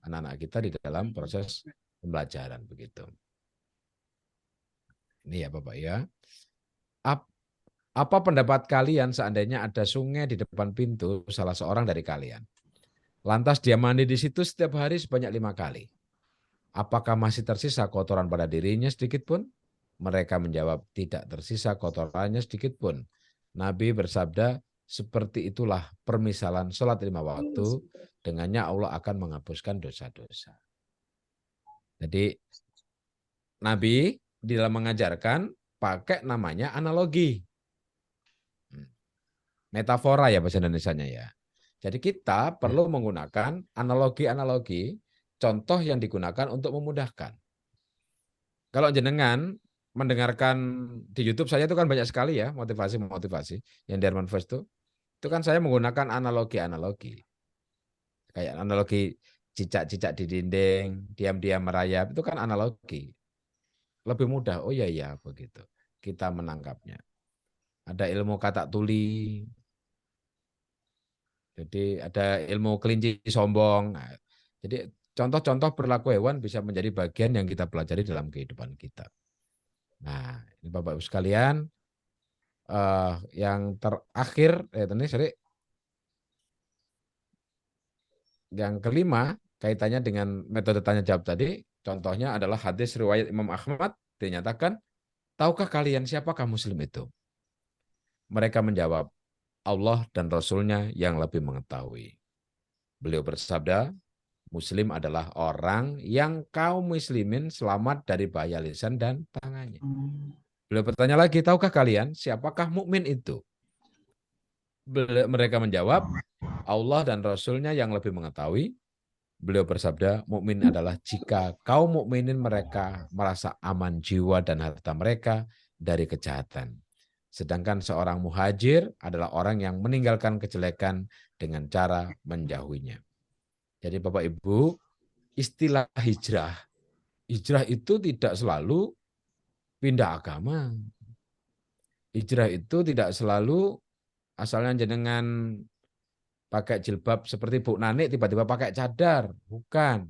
anak-anak kita di dalam proses pembelajaran begitu. Ini ya Bapak ya. Apa pendapat kalian seandainya ada sungai di depan pintu salah seorang dari kalian? Lantas dia mandi di situ setiap hari sebanyak 5 kali. Apakah masih tersisa kotoran pada dirinya sedikit pun? Mereka menjawab, tidak tersisa kotorannya sedikit pun. Nabi bersabda, seperti itulah permisalan sholat 5 waktu, dengannya Allah akan menghapuskan dosa-dosa. Jadi Nabi di dalam mengajarkan pakai namanya analogi. Metafora ya bahasa Indonesianya ya. Jadi kita perlu menggunakan analogi-analogi, contoh yang digunakan untuk memudahkan. Kalau jenengan mendengarkan di YouTube saya itu kan banyak sekali ya motivasi-motivasi yang di Herman First itu kan saya menggunakan analogi-analogi. Kayak analogi cicak-cicak di dinding, diam-diam merayap, itu kan analogi. Lebih mudah, oh iya iya begitu. Kita menangkapnya. Ada ilmu kata tuli, jadi ada ilmu kelinci sombong. Nah, jadi contoh-contoh perilaku hewan bisa menjadi bagian yang kita pelajari dalam kehidupan kita. Nah, ini Bapak Ibu sekalian, yang terakhir, tadi sorry, yang kelima kaitannya dengan metode tanya jawab tadi, contohnya adalah hadis riwayat Imam Ahmad dinyatakan, tahukah kalian siapakah Muslim itu? Mereka menjawab, Allah dan Rasulnya yang lebih mengetahui. Beliau bersabda, Muslim adalah orang yang kaum muslimin selamat dari bahaya lisan dan tangannya. Beliau bertanya lagi, tahukah kalian siapakah mukmin itu? Mereka menjawab, Allah dan Rasulnya yang lebih mengetahui. Beliau bersabda, mukmin adalah jika kaum mukminin mereka merasa aman jiwa dan harta mereka dari kejahatan. Sedangkan seorang muhajir adalah orang yang meninggalkan kejelekan dengan cara menjauhinya. Jadi Bapak Ibu, istilah hijrah itu tidak selalu pindah agama. Hijrah itu tidak selalu asalnya jenengan pakai jilbab seperti Bu Nanik tiba-tiba pakai cadar. Bukan.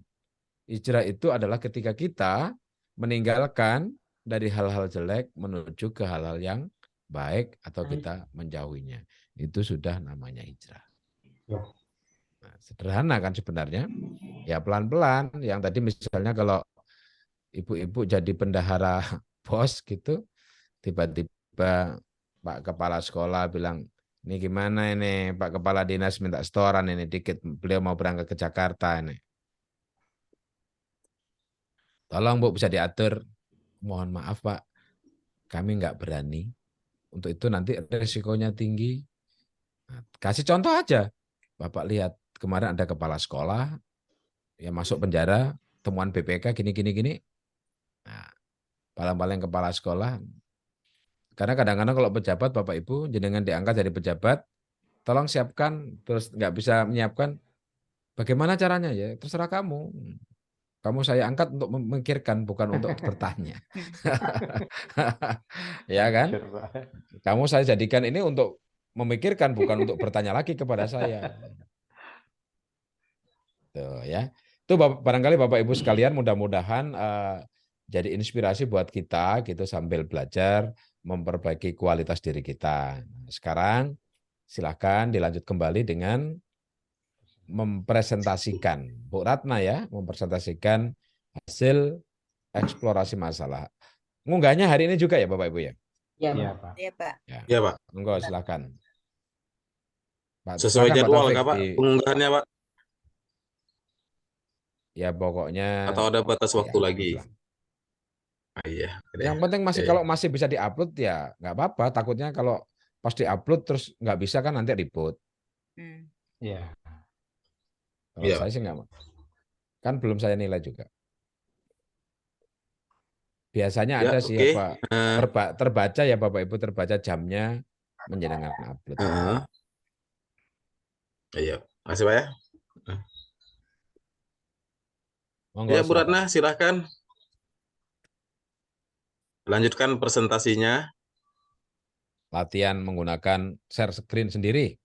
Hijrah itu adalah ketika kita meninggalkan dari hal-hal jelek menuju ke hal-hal yang baik atau kita menjauhinya. Itu sudah namanya hijrah. Nah, sederhana kan sebenarnya. Ya pelan-pelan. Yang tadi misalnya kalau ibu-ibu jadi bendahara bos gitu, tiba-tiba Pak Kepala Sekolah bilang, ini gimana ini Pak Kepala Dinas minta setoran ini dikit, beliau mau berangkat ke Jakarta ini. Tolong Bu bisa diatur, mohon maaf Pak, kami nggak berani. Untuk itu nanti resikonya tinggi. Nah, kasih contoh aja. Bapak lihat kemarin ada kepala sekolah yang masuk penjara, temuan BPK gini. Nah, paling-paling kepala sekolah. Karena kadang-kadang kalau pejabat Bapak Ibu jenengan diangkat jadi pejabat, tolong siapkan terus nggak bisa menyiapkan. Bagaimana caranya ya? Terserah kamu. Kamu saya angkat untuk memikirkan bukan untuk bertanya. Ya kan? Kamu saya jadikan ini untuk memikirkan bukan untuk bertanya lagi kepada saya. Tuh ya. Itu barangkali Bapak Ibu sekalian mudah-mudahan jadi inspirasi buat kita gitu sambil belajar memperbaiki kualitas diri kita. Sekarang silakan dilanjut kembali dengan mempresentasikan Bu Ratna ya, mempresentasikan hasil eksplorasi masalah. Ngunggahnya hari ini juga ya Bapak Ibu ya? Iya, Pak. Iya, Pak. Ya. Iya, Pak. Monggo silakan. Pak, Sesuai silakan Pak jadwal Taufik kah, Pak? di Pengunggahannya, Pak? ya pokoknya Atau ada batas waktu lagi? diupload lah. Ah, iya. Oke deh. Yang penting masih Oke. kalau masih bisa diupload ya nggak apa-apa. Takutnya kalau pas diupload terus nggak bisa kan nanti ribut. Iya. Kalau Iya, saya Pak. sih nggak, kan belum saya nilai juga. Biasanya Ya, ada sih oke. apa terbaca ya Bapak Ibu terbaca jamnya menjenengan upload. Heeh. Iya. Makasih, Pak ya. Monggo Ya, Bu silakan. Ratna, silahkan. Lanjutkan presentasinya. Latihan menggunakan share screen sendiri.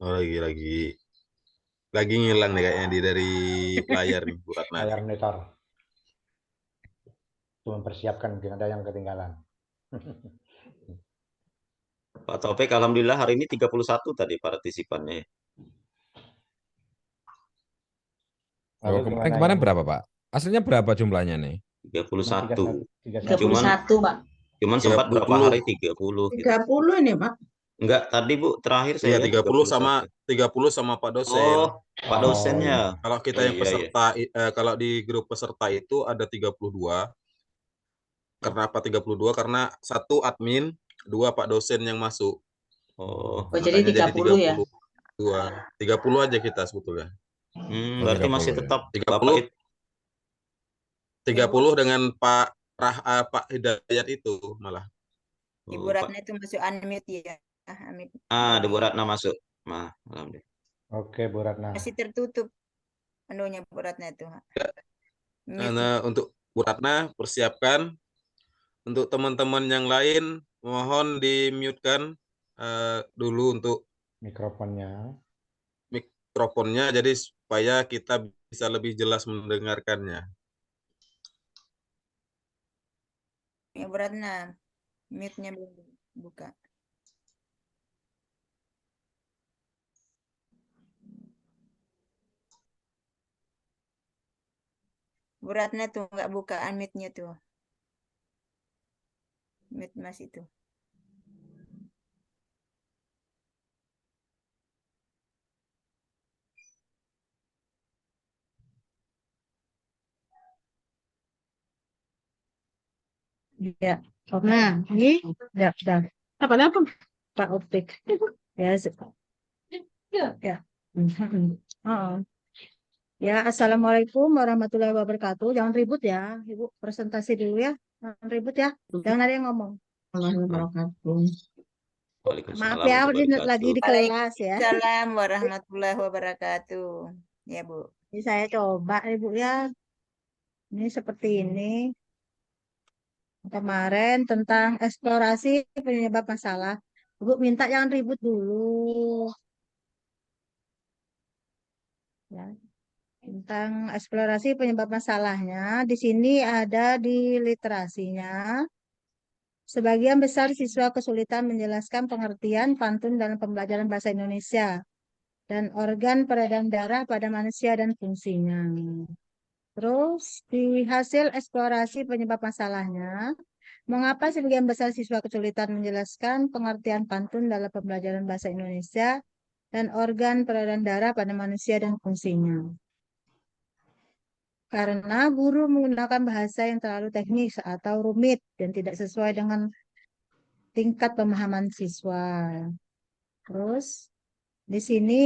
Oh, lagi ngilang nih kayaknya dari layar nih Bu Ratna. Layar monitor. Itu mempersiapkan mungkin ada yang ketinggalan. Pak Taufik, alhamdulillah hari ini 31 tadi partisipannya. Lalu Kemarin berapa, Pak? Aslinya berapa jumlahnya nih? 31. 31, Pak. Cuman sempat berapa 30. hari 30 gitu. 30 ini, Pak. Enggak, tadi Bu terakhir Iya, saya 30 sama Pak dosen. Oh, Pak dosennya. Kalau kita Oh, yang iya, iya. peserta, kalau di grup peserta itu ada 32. Kenapa 32? Karena 1 admin, 2 Pak dosen yang masuk. Oh, Oh, jadi Makanya 30 ya? 30 aja kita sebetulnya. berarti masih 30 ya. tetap 30. Bapak itu. 30 dengan Pak Hidayat itu malah. Ibu Ratna itu masuk unmute ya. Unmute. Ada Bu Ratna masuk. Alhamdulillah. Oke, Bu Ratna. Masih tertutup anunya Bu Ratna itu. Nah, untuk Bu Ratna persiapkan. Untuk teman-teman yang lain mohon di-mute-kan dulu untuk Mikrofonnya. jadi supaya kita bisa lebih jelas mendengarkannya. Ya Bu Ratna, mute-nya belum buka. Bu Ratna tuh nggak buka unmute-nya tuh. Mute masih tuh. Ya, nah ini udah apa Pak Optik ya ya. Ya, assalamualaikum warahmatullahi wabarakatuh. Jangan ribut ya, Ibu. Presentasi dulu ya. Jangan ribut ya. Jangan ada yang ngomong. Maaf ya, lagi di kelas ya. Waalaikumsalam warahmatullahi wabarakatuh. Ya Bu. Ini saya coba Ibu ya. Ini seperti ini. Kemarin tentang eksplorasi penyebab masalah. Ibu minta jangan ribut dulu. Ya. Tentang eksplorasi penyebab masalahnya, di sini ada di literasinya. Sebagian besar siswa kesulitan menjelaskan pengertian pantun dalam pembelajaran bahasa Indonesia dan organ peredaran darah pada manusia dan fungsinya. Terus di hasil eksplorasi penyebab masalahnya, mengapa sebagian besar siswa kesulitan menjelaskan pengertian pantun dalam pembelajaran bahasa Indonesia dan organ peredaran darah pada manusia dan fungsinya? Karena guru menggunakan bahasa yang terlalu teknis atau rumit dan tidak sesuai dengan tingkat pemahaman siswa. Terus di sini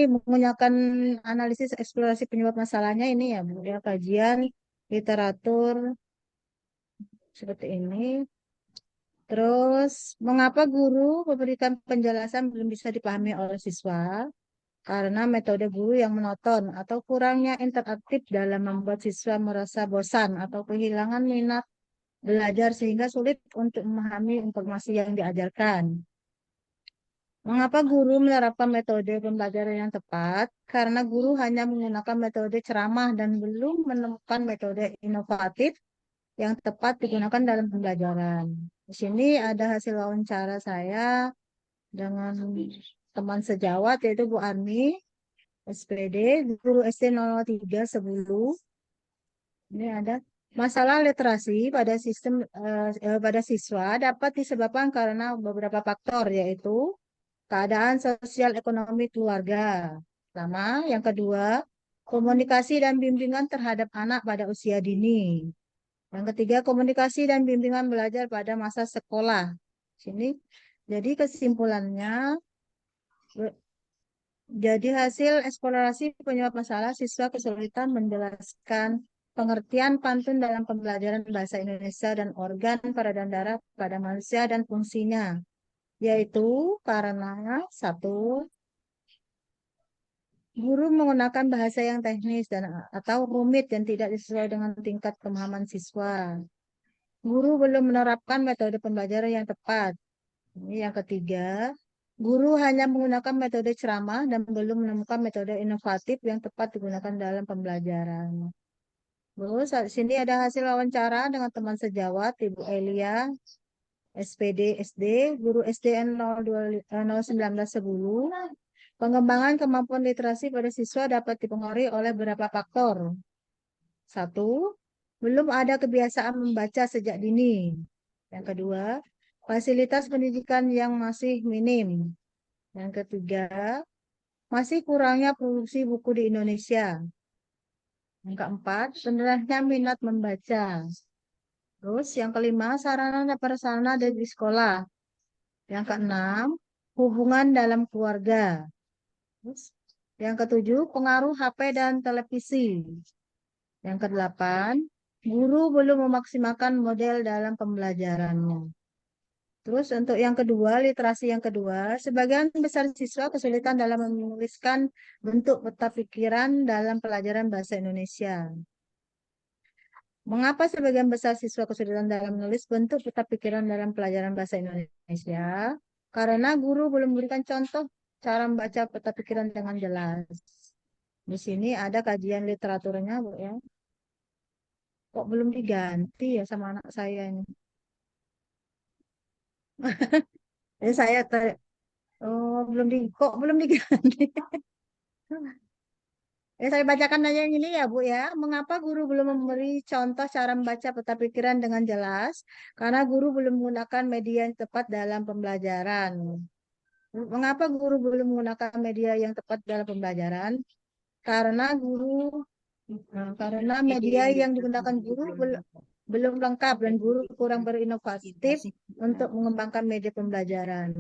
menggunakan analisis eksplorasi penyebab masalahnya ini ya, Bu, ya, kajian literatur seperti ini. Terus mengapa guru memberikan penjelasan belum bisa dipahami oleh siswa? Karena metode guru yang monoton atau kurangnya interaktif dalam membuat siswa merasa bosan atau kehilangan minat belajar sehingga sulit untuk memahami informasi yang diajarkan. Mengapa guru menerapkan metode pembelajaran yang tepat? Karena guru hanya menggunakan metode ceramah dan belum menemukan metode inovatif yang tepat digunakan dalam pembelajaran. Di sini ada hasil wawancara saya dengan teman sejawat yaitu Bu Armi, SPD, guru SD 003 Sebulu. Ini ada masalah literasi pada pada siswa dapat disebabkan karena beberapa faktor yaitu keadaan sosial ekonomi keluarga. Pertama, yang kedua, komunikasi dan bimbingan terhadap anak pada usia dini. Yang ketiga, komunikasi dan bimbingan belajar pada masa sekolah. Sini, jadi kesimpulannya, jadi hasil eksplorasi penyebab masalah siswa kesulitan menjelaskan pengertian pantun dalam pembelajaran bahasa Indonesia dan organ peredaran darah pada manusia dan fungsinya, yaitu karena satu, guru menggunakan bahasa yang teknis dan atau rumit dan tidak sesuai dengan tingkat pemahaman siswa. Guru belum menerapkan metode pembelajaran yang tepat. Ini yang ketiga, Guru hanya menggunakan metode ceramah dan belum menemukan metode inovatif yang tepat digunakan dalam pembelajaran. Terus saat sini ada hasil wawancara dengan teman sejawat Ibu Elia, SPD SD, guru SDN 01910. Pengembangan kemampuan literasi pada siswa dapat dipengaruhi oleh beberapa faktor. 1. Belum ada kebiasaan membaca sejak dini. Yang kedua, fasilitas pendidikan yang masih minim. Yang ketiga, masih kurangnya produksi buku di Indonesia. Yang keempat, rendah minat membaca. Terus yang kelima, sarana dan prasarana di sekolah. Yang keenam, hubungan dalam keluarga. Terus, yang ketujuh, pengaruh HP dan televisi. Yang kedelapan, guru belum memaksimalkan model dalam pembelajarannya. Terus untuk yang kedua, literasi yang kedua, sebagian besar siswa kesulitan dalam menuliskan bentuk peta pikiran dalam pelajaran bahasa Indonesia. Mengapa sebagian besar siswa kesulitan dalam menulis bentuk peta pikiran dalam pelajaran bahasa Indonesia? Karena guru belum memberikan contoh cara membaca peta pikiran dengan jelas. Di sini ada kajian literaturnya, Bu ya. Kok belum diganti ya sama anak saya ini? Saya kok belum diganti. Saya bacakan aja yang ini ya Bu ya. Mengapa guru belum memberi contoh cara membaca peta pikiran dengan jelas? Karena guru belum menggunakan media yang tepat dalam pembelajaran. Mengapa guru belum menggunakan media yang tepat dalam pembelajaran? Karena media yang digunakan guru belum lengkap dan guru kurang berinovatif untuk mengembangkan media pembelajaran.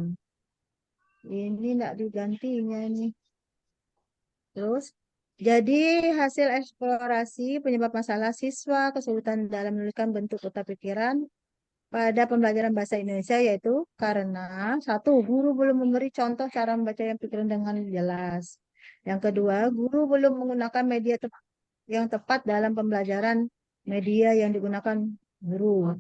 Ini tidak digantinya ini. Terus, jadi hasil eksplorasi penyebab masalah siswa kesulitan dalam menuliskan bentuk peta pikiran pada pembelajaran bahasa Indonesia yaitu karena 1. Guru belum memberi contoh cara membaca yang pikiran dengan jelas. Yang kedua, guru belum menggunakan media yang tepat dalam pembelajaran media yang digunakan guru.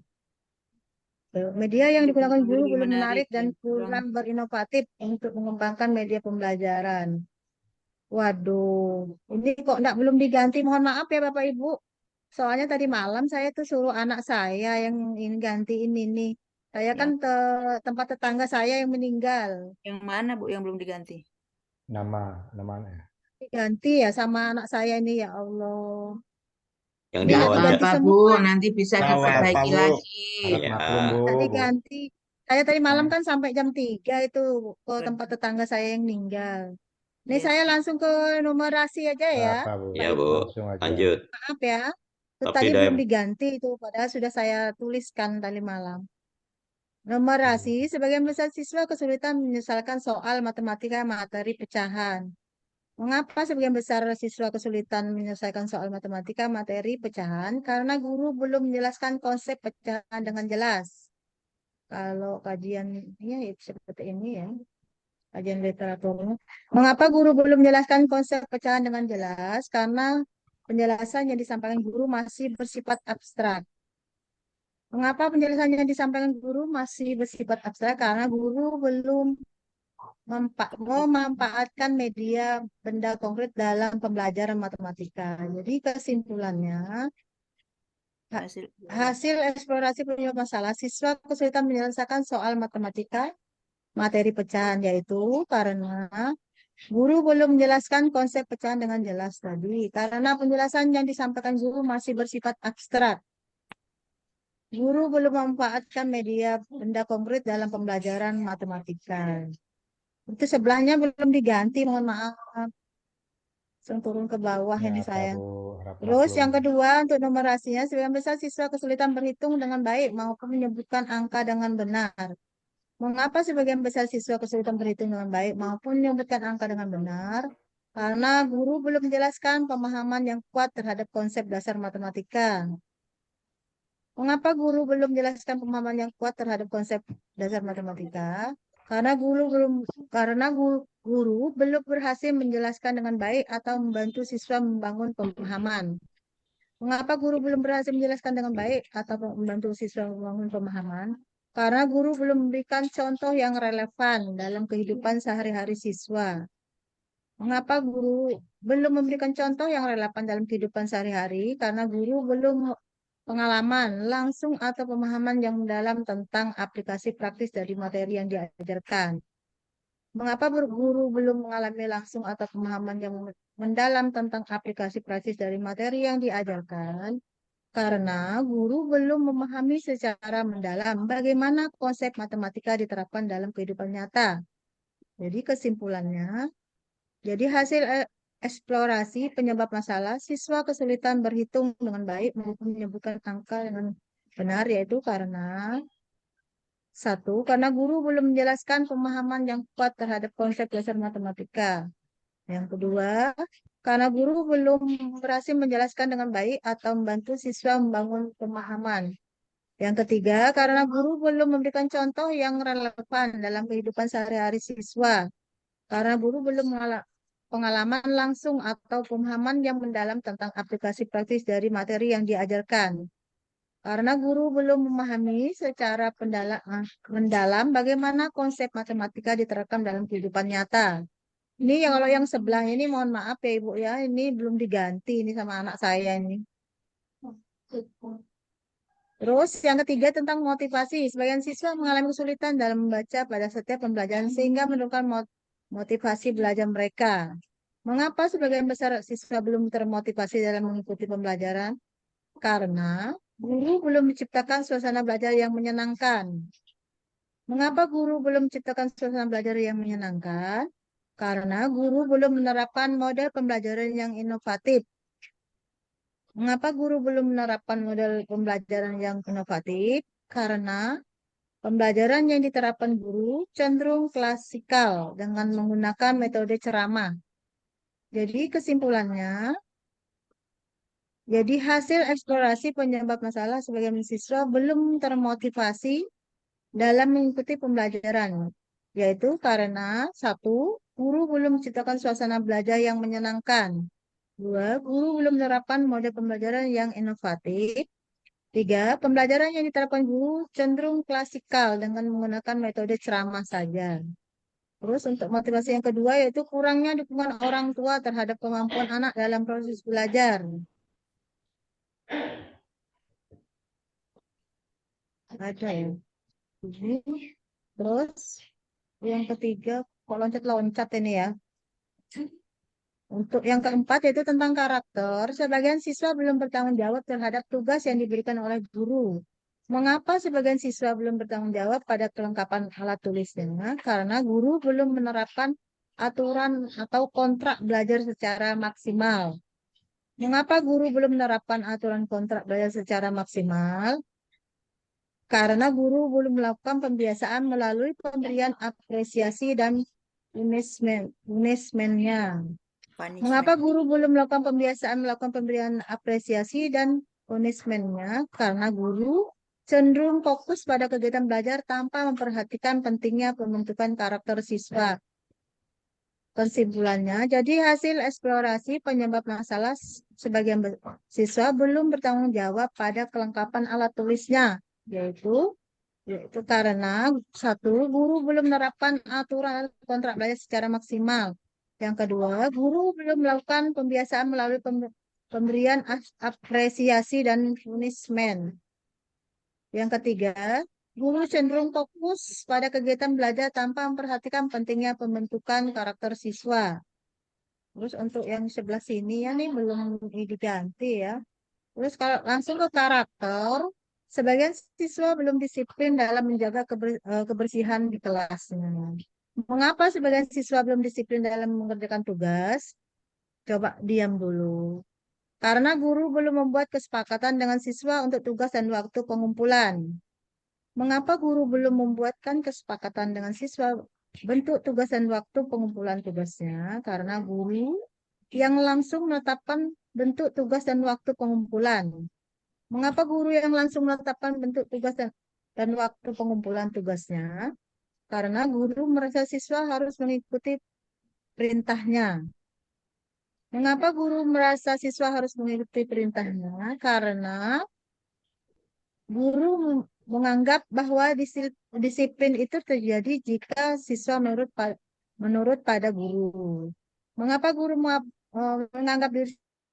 Media yang digunakan guru belum menarik dan kurang berinovatif untuk mengembangkan media pembelajaran. Waduh, ini kok belum diganti. Mohon maaf ya Bapak Ibu. Soalnya tadi malam saya tuh suruh anak saya yang ini gantiin ini. Saya kan tempat tetangga saya yang meninggal. Yang mana Bu yang belum diganti? Namanya. Diganti ya sama anak saya ini ya Allah. Yang Ini Nggak diwawancara. apa-apa Bu, nanti bisa Tahu apa, diperbaiki Bu? lagi. Harap Ya. maklum Bu. Tadi Bu. ganti. Saya tadi malam kan sampai jam 3 itu ke tempat tetangga saya yang meninggal. Ini Yes. saya langsung ke numerasi aja ya. Apa Bu? Ya Bu, Langsung aja. lanjut. Maaf ya. Itu Tapi tadi Dem, belum diganti itu, padahal sudah saya tuliskan tadi malam. Numerasi, sebagian besar siswa kesulitan menyelesaikan soal matematika materi pecahan. Mengapa sebagian besar siswa kesulitan menyelesaikan soal matematika materi pecahan? Karena guru belum menjelaskan konsep pecahan dengan jelas. Kalau kajiannya seperti ini ya, kajian literaturnya. Mengapa guru belum menjelaskan konsep pecahan dengan jelas? Karena penjelasan yang disampaikan guru masih bersifat abstrak. Mengapa penjelasan yang disampaikan guru masih bersifat abstrak? Karena guru belum memanfaatkan media benda konkret dalam pembelajaran matematika. Jadi kesimpulannya, hasil eksplorasi penyebab masalah siswa kesulitan menyelesaikan soal matematika materi pecahan, yaitu karena guru belum menjelaskan konsep pecahan dengan jelas tadi. Karena penjelasan yang disampaikan guru masih bersifat abstrak. Guru belum memanfaatkan media benda konkret dalam pembelajaran matematika. Itu sebelahnya belum diganti, mohon maaf. Langsung turun ke bawah Ya, ini apa, saya. Bu? Harap Terus maklum. yang kedua untuk numerasinya, sebagian besar siswa kesulitan berhitung dengan baik maupun menyebutkan angka dengan benar. Mengapa sebagian besar siswa kesulitan berhitung dengan baik maupun menyebutkan angka dengan benar? Karena guru belum menjelaskan pemahaman yang kuat terhadap konsep dasar matematika. Mengapa guru belum menjelaskan pemahaman yang kuat terhadap konsep dasar matematika? Karena guru belum berhasil menjelaskan dengan baik atau membantu siswa membangun pemahaman. Mengapa guru belum berhasil menjelaskan dengan baik atau membantu siswa membangun pemahaman? Karena guru belum memberikan contoh yang relevan dalam kehidupan sehari-hari siswa. Mengapa guru belum memberikan contoh yang relevan dalam kehidupan sehari-hari? Karena guru belum pengalaman langsung atau pemahaman yang mendalam tentang aplikasi praktis dari materi yang diajarkan. Mengapa guru belum mengalami langsung atau pemahaman yang mendalam tentang aplikasi praktis dari materi yang diajarkan? Karena guru belum memahami secara mendalam bagaimana konsep matematika diterapkan dalam kehidupan nyata. Jadi kesimpulannya, jadi hasil eksplorasi penyebab masalah, siswa kesulitan berhitung dengan baik maupun menyebutkan angka dengan benar, yaitu karena satu, karena guru belum menjelaskan pemahaman yang kuat terhadap konsep dasar matematika. Yang kedua, karena guru belum berhasil menjelaskan dengan baik atau membantu siswa membangun pemahaman. Yang ketiga, karena guru belum memberikan contoh yang relevan dalam kehidupan sehari-hari siswa. Karena guru belum pengalaman langsung atau pemahaman yang mendalam tentang aplikasi praktis dari materi yang diajarkan. Karena guru belum memahami secara mendalam bagaimana konsep matematika diterapkan dalam kehidupan nyata. Ini kalau yang sebelah ini mohon maaf ya Ibu ya, ini belum diganti ini sama anak saya ini. Terus yang ketiga tentang motivasi. Sebagian siswa mengalami kesulitan dalam membaca pada setiap pembelajaran sehingga menurunkan motivasi belajar mereka. Mengapa sebagian besar siswa belum termotivasi dalam mengikuti pembelajaran? Karena guru belum menciptakan suasana belajar yang menyenangkan. Mengapa guru belum menciptakan suasana belajar yang menyenangkan? Karena guru belum menerapkan model pembelajaran yang inovatif. Mengapa guru belum menerapkan model pembelajaran yang inovatif? Karena pembelajaran yang diterapkan guru cenderung klasikal dengan menggunakan metode ceramah. Jadi kesimpulannya, jadi hasil eksplorasi penyebab masalah sebagian siswa belum termotivasi dalam mengikuti pembelajaran, yaitu karena satu, guru belum menciptakan suasana belajar yang menyenangkan. Dua, guru belum menerapkan model pembelajaran yang inovatif. Tiga, pembelajaran yang diterapkan guru cenderung klasikal dengan menggunakan metode ceramah saja. Terus untuk motivasi yang kedua yaitu kurangnya dukungan orang tua terhadap kemampuan anak dalam proses belajar. Ada ya. Ini. Terus yang ketiga, kok loncat-loncat ini ya. Untuk yang keempat yaitu tentang karakter, sebagian siswa belum bertanggung jawab terhadap tugas yang diberikan oleh guru. Mengapa sebagian siswa belum bertanggung jawab pada kelengkapan alat tulisnya? Karena guru belum menerapkan aturan atau kontrak belajar secara maksimal. Mengapa guru belum menerapkan aturan kontrak belajar secara maksimal? Karena guru belum melakukan pembiasaan melalui pemberian apresiasi dan punishment-nya. Mengapa guru belum melakukan pembiasaan melakukan pemberian apresiasi dan punishment-nya? Karena guru cenderung fokus pada kegiatan belajar tanpa memperhatikan pentingnya pembentukan karakter siswa. Kesimpulannya, jadi hasil eksplorasi penyebab masalah sebagian siswa belum bertanggung jawab pada kelengkapan alat tulisnya, yaitu karena satu, guru belum menerapkan aturan kontrak belajar secara maksimal. Yang kedua, guru belum melakukan pembiasaan melalui pemberian apresiasi dan punishment. Yang ketiga, guru cenderung fokus pada kegiatan belajar tanpa memperhatikan pentingnya pembentukan karakter siswa. Terus untuk yang sebelah sini ya nih belum diganti ya. Terus kalau langsung ke karakter, sebagian siswa belum disiplin dalam menjaga kebersihan di kelasnya. Mengapa sebagian siswa belum disiplin dalam mengerjakan tugas? Coba diam dulu. Karena guru belum membuat kesepakatan dengan siswa untuk tugas dan waktu pengumpulan. Mengapa guru belum membuatkan kesepakatan dengan siswa bentuk tugas dan waktu pengumpulan tugasnya? Karena guru yang langsung menetapkan bentuk tugas dan waktu pengumpulan. Mengapa guru yang langsung menetapkan bentuk tugas dan waktu pengumpulan tugasnya? Karena guru merasa siswa harus mengikuti perintahnya. Mengapa guru merasa siswa harus mengikuti perintahnya? Karena guru menganggap bahwa disiplin itu terjadi jika siswa menurut pada guru. Mengapa guru menganggap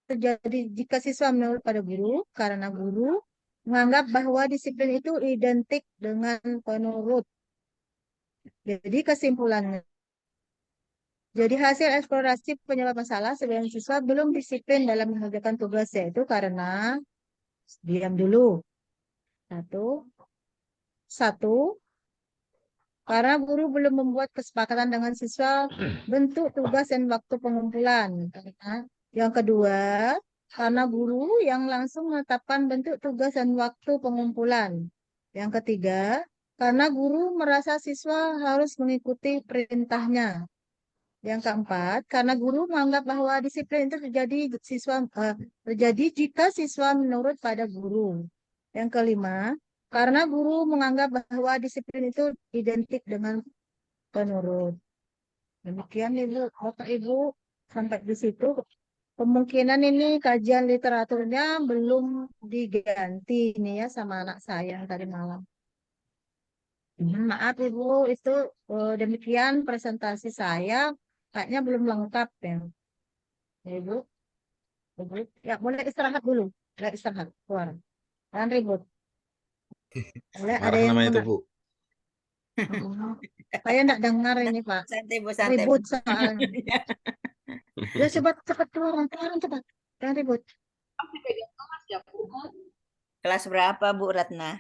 terjadi jika siswa menurut pada guru? Karena guru menganggap bahwa disiplin itu identik dengan penurut. Jadi kesimpulannya, jadi hasil eksplorasi penyebab masalah sebagian siswa belum disiplin dalam mengerjakan tugasnya itu karena diam dulu. Satu, karena guru belum membuat kesepakatan dengan siswa bentuk tugas dan waktu pengumpulan. Yang kedua, karena guru yang langsung menetapkan bentuk tugas dan waktu pengumpulan. Yang ketiga, karena guru merasa siswa harus mengikuti perintahnya. Yang keempat, karena guru menganggap bahwa disiplin itu terjadi jika siswa menurut pada guru. Yang kelima, karena guru menganggap bahwa disiplin itu identik dengan penurut. Demikian Ibu, Bapak Ibu, sampai di situ. Kemungkinan ini kajian literaturnya belum diganti ini ya sama anak saya tadi malam. Maaf Ibu, itu demikian presentasi saya. Kayaknya belum lengkap ya. Ibu, ya boleh istirahat dulu. Boleh istirahat, keluar. Jangan ribut. Ada Marah yang namanya itu, Bu. saya enggak dengar ini Pak. Santai Bu, santai Bu. Ribut soalnya. Ya cepat keluar cepat. Jangan ribut. Kelas berapa Bu Ratna?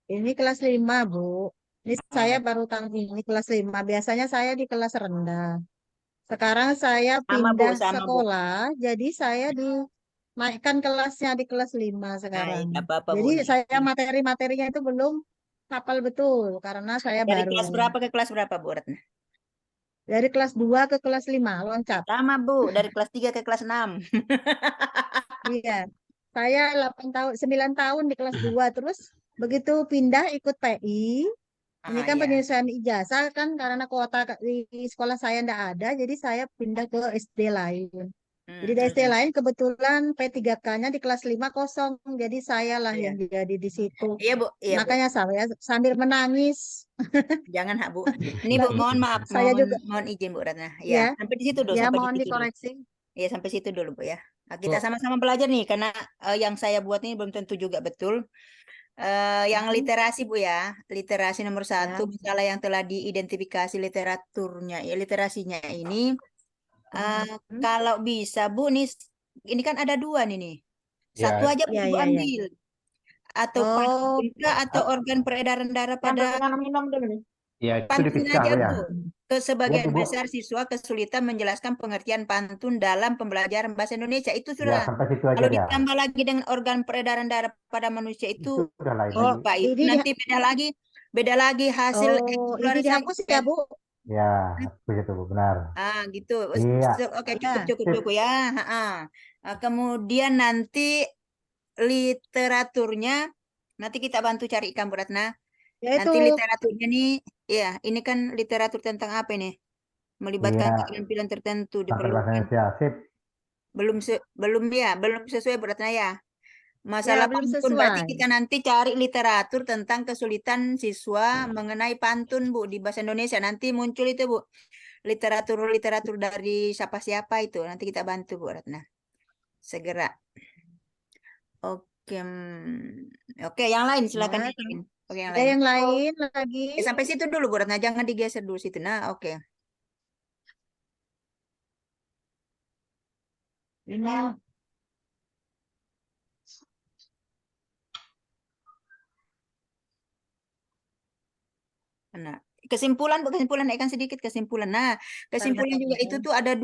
Ini kelas 5 Bu. Ini saya baru tahun ini kelas 5. Biasanya saya di kelas rendah. Sekarang saya Sama Bu, pindah sama Bu. sekolah, jadi saya dinaikkan kelasnya di kelas 5 sekarang. Nah, apa-apa Bu. Jadi nih. saya materi-materinya itu belum hafal betul karena saya Dari baru. kelas berapa ke kelas berapa Bu Ratna? Dari kelas 2 ke kelas 5 loncat. Sama Bu, dari kelas 3 ke kelas 6. Iya. Saya 9 tahun di kelas 2 terus begitu pindah ikut PI. Ini kan Iya. penyesuaian ijazah kan karena kuota di sekolah saya ndak ada, jadi saya pindah ke SD lain. Jadi di SD lain kebetulan P3K-nya di kelas 5 kosong, jadi saya lah Iya. yang jadi di situ. Iya Bu, iya Bu. Makanya saya sambil menangis. Jangan Bu. Ini Bu, mohon maaf, Saya juga. mohon izin Bu Ratna. Ya. Ya, sampai di situ dulu, Ya sampai mohon di situ dulu. dikoreksi. Ya, sampai situ dulu Bu ya. Nah, kita Bu. sama-sama belajar nih karena yang saya buat ini belum tentu juga betul. Yang literasi Bu ya, literasi nomor 1, masalah yang telah diidentifikasi literaturnya, ya literasinya ini. Kalau bisa Bu nih, ini kan ada 2 nih. Satu Ya. aja Bu Ya, Ibu ya, ya. ambil. Atau Oh, pantun kah atau organ peredaran darah pada minum dulu nih. Ya, itu pantun diperiksa, aja Bu ya. Bu. Sebagian Ibu. besar siswa kesulitan menjelaskan pengertian pantun dalam pembelajaran bahasa Indonesia. Itu Ya, sudah. sampai situ aja Kalau ya. ditambah lagi dengan organ peredaran darah pada manusia itu, Itu udah lain Oh, lagi. Pak, itu ini nanti beda lagi hasil ini eksplorasi. dihapus ya, Bu? Ya, begitu Bu, benar. Gitu. Iya. Oke, cukup ya. Kemudian nanti literaturnya nanti kita bantu carikan Bu Ratna. Yaitu Nanti literaturnya nih, ya ini kan literatur tentang apa ini? Melibatkan Iya. keterampilan tertentu Sampai bahasa diperlukan. Indonesia, sip. Belum sesuai Bu Ratna ya. Masalah belum pantun berarti sesuai. kita nanti cari literatur tentang kesulitan siswa mengenai pantun Bu di bahasa Indonesia. Nanti muncul itu Bu. Literatur dari siapa-siapa itu. Nanti kita bantu Bu Ratna. Segera. Oke. Oke, yang lain silakan. Ya, Oke, yang ada lain. yang lain lagi? Sampai situ dulu Bu Ratna, jangan digeser dulu situ. Nah, oke. Ini Nah, kesimpulan Bu, kesimpulan naikkan sedikit kesimpulan. Nah, kesimpulan juga itu tuh ada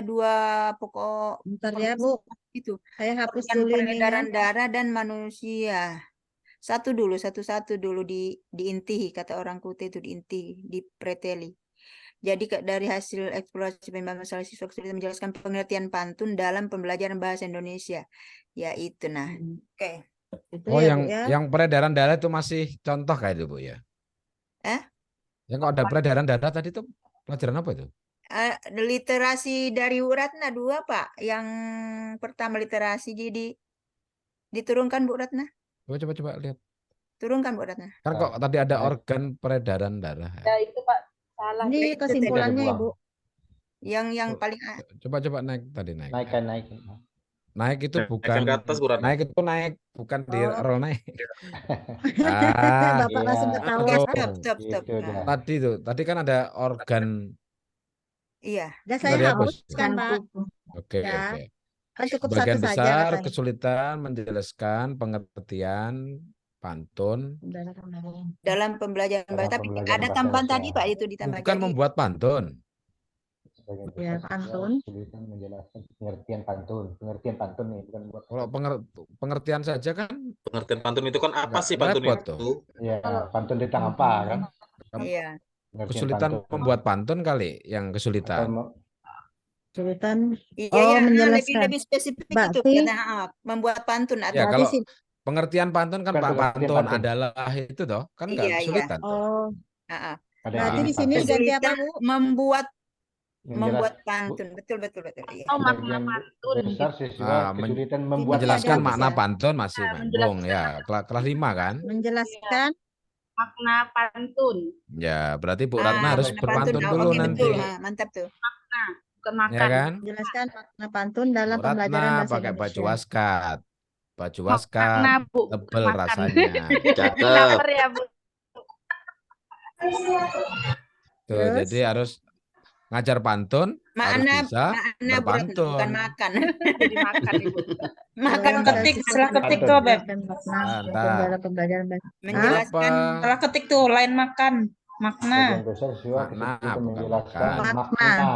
dua pokok bentar ya, Bu. itu. Saya hapus Organ dulu ini ya. peredaran darah dan manusia. Satu dulu di inti, kata orang Kute itu di inti, di preteli. Jadi dari hasil eksplorasi memang masalah siswa kesulitan menjelaskan pengertian pantun dalam pembelajaran bahasa Indonesia. Ya itu nah. Oke. Itu Oh, ya, Bu ya. yang peredaran darah itu masih contoh kayak itu Bu ya? Yang kok ada peredaran darah tadi itu pelajaran apa itu? Literasi dari Bu Ratna 2 Pak. Yang pertama literasi jadi diturunkan Bu Ratna. Coba lihat. Turunkan Bu Ratna. Kan kok tadi ada Naik. organ peredaran darah. Ya itu Pak, salah. Ini itu tadi. kesimpulannya Buang. Ibu. Yang Oh, paling Coba naik tadi naik. Naikkan, naik. Naik itu Naikkan bukan ke atas, Bu Ratna. naik itu naik, bukan di Oh. roll naik. Ah, Bapak langsung Iya. ketawa. Oke, tuh. stop. Itu Nah, dah. Tadi kan ada organ iya. Dan saya tadi apa sih? hapuskan Pak. Oke, Ya. oke. Kan cukup Sebagian satu saja besar katanya. kesulitan menjelaskan pengertian pantun. Dalam pembelajaran Dalam bahasa, tapi pembelajaran ada bahasa tambahan Indonesia. tadi Pak itu ditambah. Bukan Jadi membuat pantun. Sebagian Ya, besar pantun. kesulitan menjelaskan pengertian pantun. Pengertian pantun nih, bukan buat. Kalau pengertian saja kan Pengertian pantun itu kan apa nggak sih pantun repot itu? tuh. Iya, pantun tentang apa kan? iya. Pengertian Kesulitan pantun. membuat pantun kali yang Atau kesulitan. Kesulitan. Iya, Oh, ya, menjelaskan. lebih spesifik itu Berarti membuat pantun atau Ya, berarti kalau sih. pengertian pantun kan Bukan Pak pengertian pantun pantun. adalah itu toh, kan nggak iya. kesulitan toh. Oh, Ah, ah. Ada yang berarti Ah, di jenis sini pantun. ganti apa, Kesulitan Bu? membuat Menjelas, pantun. Betul. Iya. Oh, makna sebagian pantun. besar siswa kesulitan membuat Sini ada menjelaskan pantun. habis makna ya. pantun masih Ya, Bung menjelaskan ya, kelas 5 kan? Menjelaskan. makna pantun. Ya, berarti Bu Ratna harus Makna pantun. berpantun Ah, dulu oke, nanti, betul. Mantap tuh. Makna, bukan ya makan. kan? Menjelaskan makna pantun dalam Bu Ratna pembelajaran bahasa pakai baju Indonesia. waskat, baju waskat Makna, Bu, bukan tebel makan. rasanya. Cakep. Lapar ya, Bu. Tuh, Terus jadi harus ngajar pantun, harus Makna bisa Bu Ratna, bukan berpantun. makan. Jadi makan, Ibu. Makan yang ketik, siswa salah ketik Pantun. tuh, Beb. menjelaskan makna Ah, pantun ntar. dalam pembelajaran bahasa. Hah? Menjelaskan Apa? Salah ketik tuh, lain makan. Makna. Sebagian besar siswa Makna, kesulitan bukan menjelaskan makan. Makna. makna.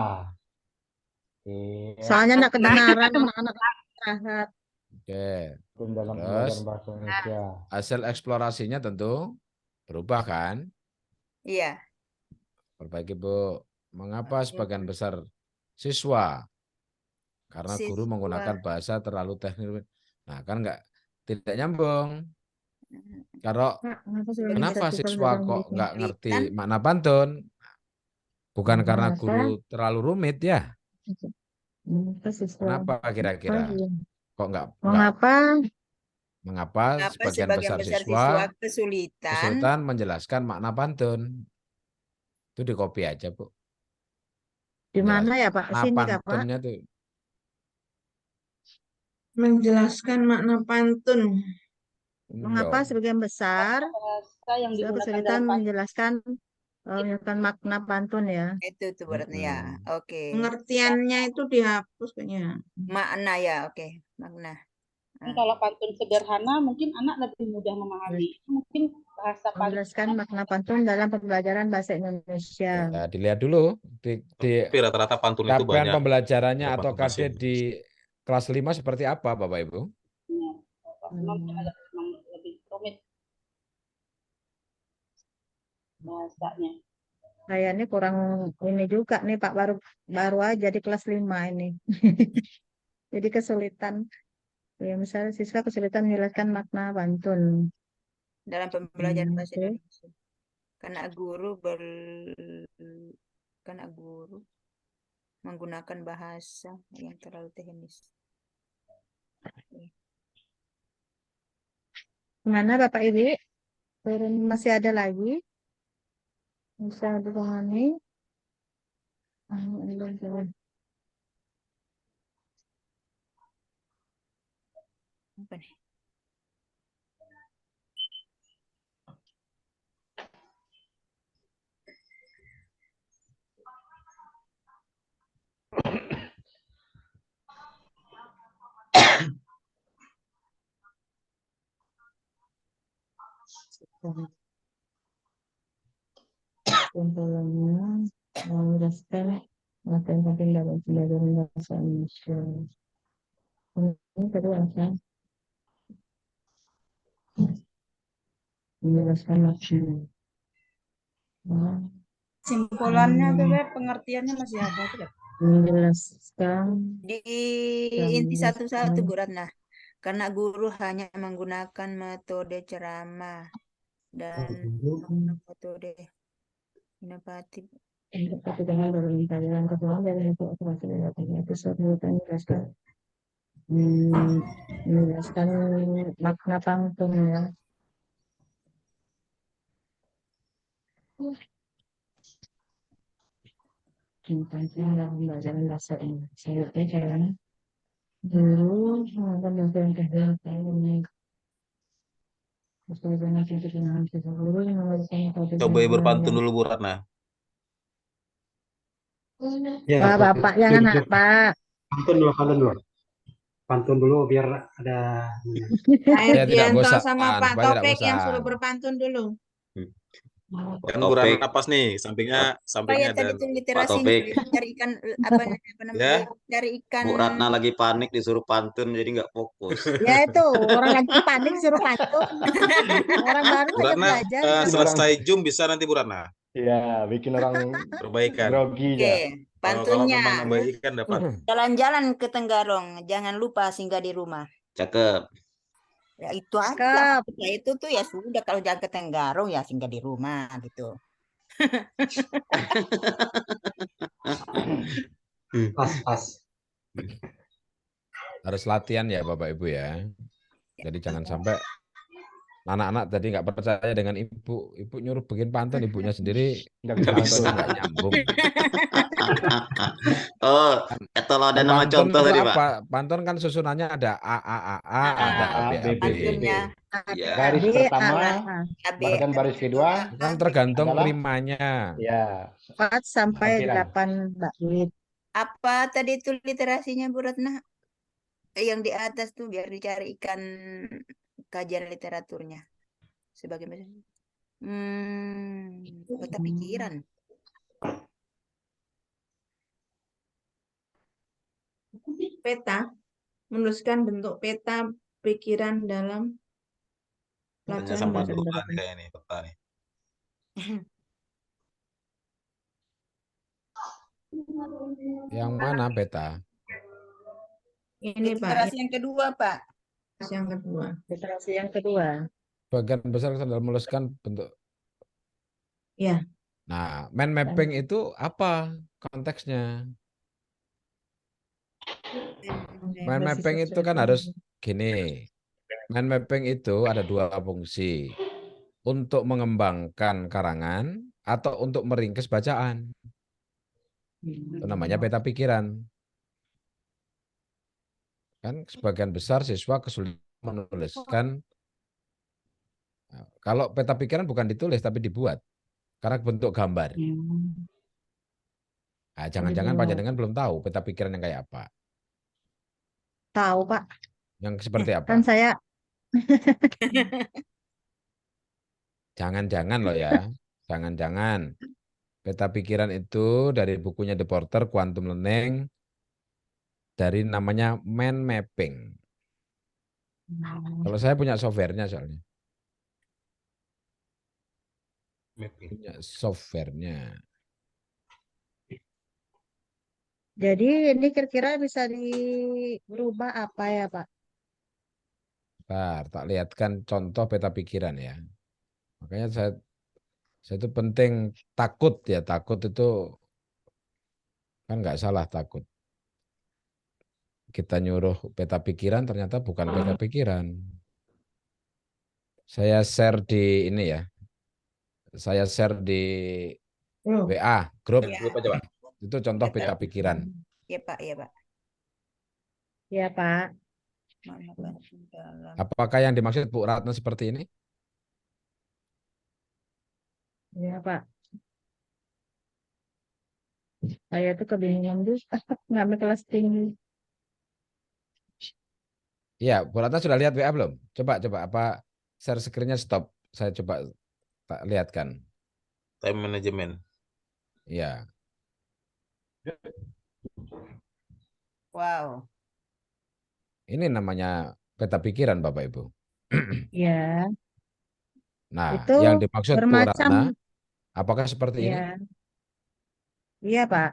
Iya. Soalnya nak Makna. kedengaran anak-anak istirahat. Oke. Pantun dalam Terus pembelajaran bahasa Indonesia. hasil eksplorasinya tentu berubah kan? iya. Perbaiki Bu. Mengapa sebagian besar siswa? Karena guru Siswa. menggunakan bahasa terlalu teknis. Nah, kan tidak nyambung. Kalau kenapa siswa kok nggak ngerti makna pantun? Bukan karena guru terlalu rumit ya? Kenapa kira-kira? Kok Mengapa mengapa sebagian besar siswa kesulitan menjelaskan makna pantun? Itu di copy aja, Bu. di mana ya Pak? Nah, Sini kah Pak? pantunnya tuh. Menjelaskan makna pantun. Mengapa Iya. sebagian besar Bahasa yang siswa digunakan kesulitan dalam pantun. menjelaskan makna pantun ya? Itu tuh berarti ya. Oke. Pengertiannya itu dihapus kayaknya. Makna ya, oke. Makna. Kalau pantun sederhana, mungkin anak lebih mudah memahami. Mungkin bahasa pantun. Menjelaskan makna pantun dalam pembelajaran bahasa Indonesia. Ya, dilihat dulu di Tapi rata-rata pantun itu capaian banyak. pembelajarannya Ada atau pantun bahasa KD di kelas 5 seperti apa, Bapak Ibu? Mungkin agak lebih rumit bahasanya. Kayaknya kurang ini juga nih Pak, baru aja di kelas 5 ini. Jadi kesulitan. Ya, misalnya siswa kesulitan menjelaskan makna pantun. Dalam pembelajaran bahasa Oke. Indonesia. Karena guru menggunakan bahasa yang terlalu teknis. Gimana Bapak Ibu? Turun masih ada lagi? Bisa dipahami? Apa nih? Kumpulannya menjelaskan materi penting dalam pembelajaran bahasa Indonesia. Ini kedua kan? Menjelaskan makna. Simpulannya tuh, Beb, pengertiannya masih ada tuh. Menjelaskan Di inti satu-satu Bu Ratna. Karena guru hanya menggunakan metode ceramah dan metode inovatif. dengan pembelajaran kesalahan dari operasi itu menjelaskan menjelaskan makna pantun ya. dalam pembelajaran bahasa Indonesia caranya dulu pembelajaran kegiatan Coba Ibu berpantun dulu Bu Ratna. Ya, Pak, Bapak jangan Pak. pantun dulu. Pantun dulu biar ada. Pak Ya tidak Erdianto bosan, sama Pak supaya tidak Taufik yang suruh bosan. berpantun dulu. Kan Bu Taufik, Ratna pas nih, sampingnya Supaya ada. tadi tuh Pak literasinya Taufik, cari ikan apa namanya? Ya. Cari ikan. Bu Ratna lagi panik disuruh pantun jadi nggak fokus. Ya itu orang lagi panik suruh pantun. Orang baru Bu saja Ratna belajar. selesai Zoom bisa nanti Bu Ratna Ya, bikin orang perbaikan. grogi Oke, ya. Kalau pantunnya. memang nambah ikan dapat. Jalan-jalan ke Tenggarong, jangan lupa singgah di rumah. Cakep. Ya itu aja. Cakep. Ya itu tuh ya sudah kalau jangan ke Tenggarong ya singgah di rumah gitu. Pas. Harus latihan ya Bapak Ibu ya. Jadi jangan sampai anak-anak tadi nggak percaya dengan ibu. Ibu nyuruh bikin pantun, ibunya sendiri Nggak bisa pantunnya pantun. nggak nyambung. Oh, kalau ada Kan nama pantun contoh itu tadi Pak. apa? Pantun kan susunannya ada ada A, B, B. Pantunnya Ya. Garis B, pertama AB, dan baris kedua kan tergantung adalah rimanya. ya 4 sampai lampiran. 8 bait. apa tadi itu literasinya Bu Ratna? Yang di atas tuh biar dicari ikan kajian literaturnya. Sebagai macam peta pikiran. Peta, menuliskan bentuk peta pikiran dalam Tanya pelajaran sama bahasa Bu Indonesia. Ratna kayak nih, peta nih. Yang mana peta? Ini Pak, Literasi yang kedua, Pak. yang kedua. Literasi yang kedua. Bagian besar dalam menuliskan bentuk. Ya. Nah, mind mapping itu apa konteksnya? Mind mapping itu kan harus gini. Mind mapping itu ada dua fungsi. Untuk mengembangkan karangan atau untuk meringkes bacaan. Itu namanya peta pikiran. Kan sebagian besar siswa kesulitan menuliskan. Kalau peta pikiran bukan ditulis tapi dibuat. Karena bentuk gambar. Nah, jangan-jangan panjenengan belum tahu peta pikiran yang kayak apa. Tahu Pak. Yang seperti apa? Kan saya Jangan-jangan loh ya. Jangan-jangan. Peta pikiran itu dari bukunya The Porter, Quantum Learning. Dari namanya mind mapping. Kalau saya punya softwarenya soalnya. Punya softwarenya. jadi ini kira-kira bisa dirubah apa ya Pak? Bentar, tak lihatkan contoh peta pikiran ya. Makanya saya itu penting takut ya. Takut itu kan nggak salah takut. Kita nyuruh peta pikiran ternyata bukan peta pikiran. Saya share di ini ya. Saya share di WA grup. Ya. Itu contoh peta pikiran. Iya, Pak. Iya, Pak. Iya Pak. Apakah yang dimaksud Bu Ratna seperti ini? Iya Pak. Saya tuh kebingungan juga ngambil kelas tinggi. Iya, Bu Ratna sudah lihat WA belum? Coba apa share screen-nya stop. Saya coba tak lihatkan. Time management. Iya. Wow. Ini namanya peta pikiran Bapak Ibu. Iya. Nah, Itu yang dimaksud Bu Ratna, bermacam. apakah seperti ini? Iya. Iya Pak.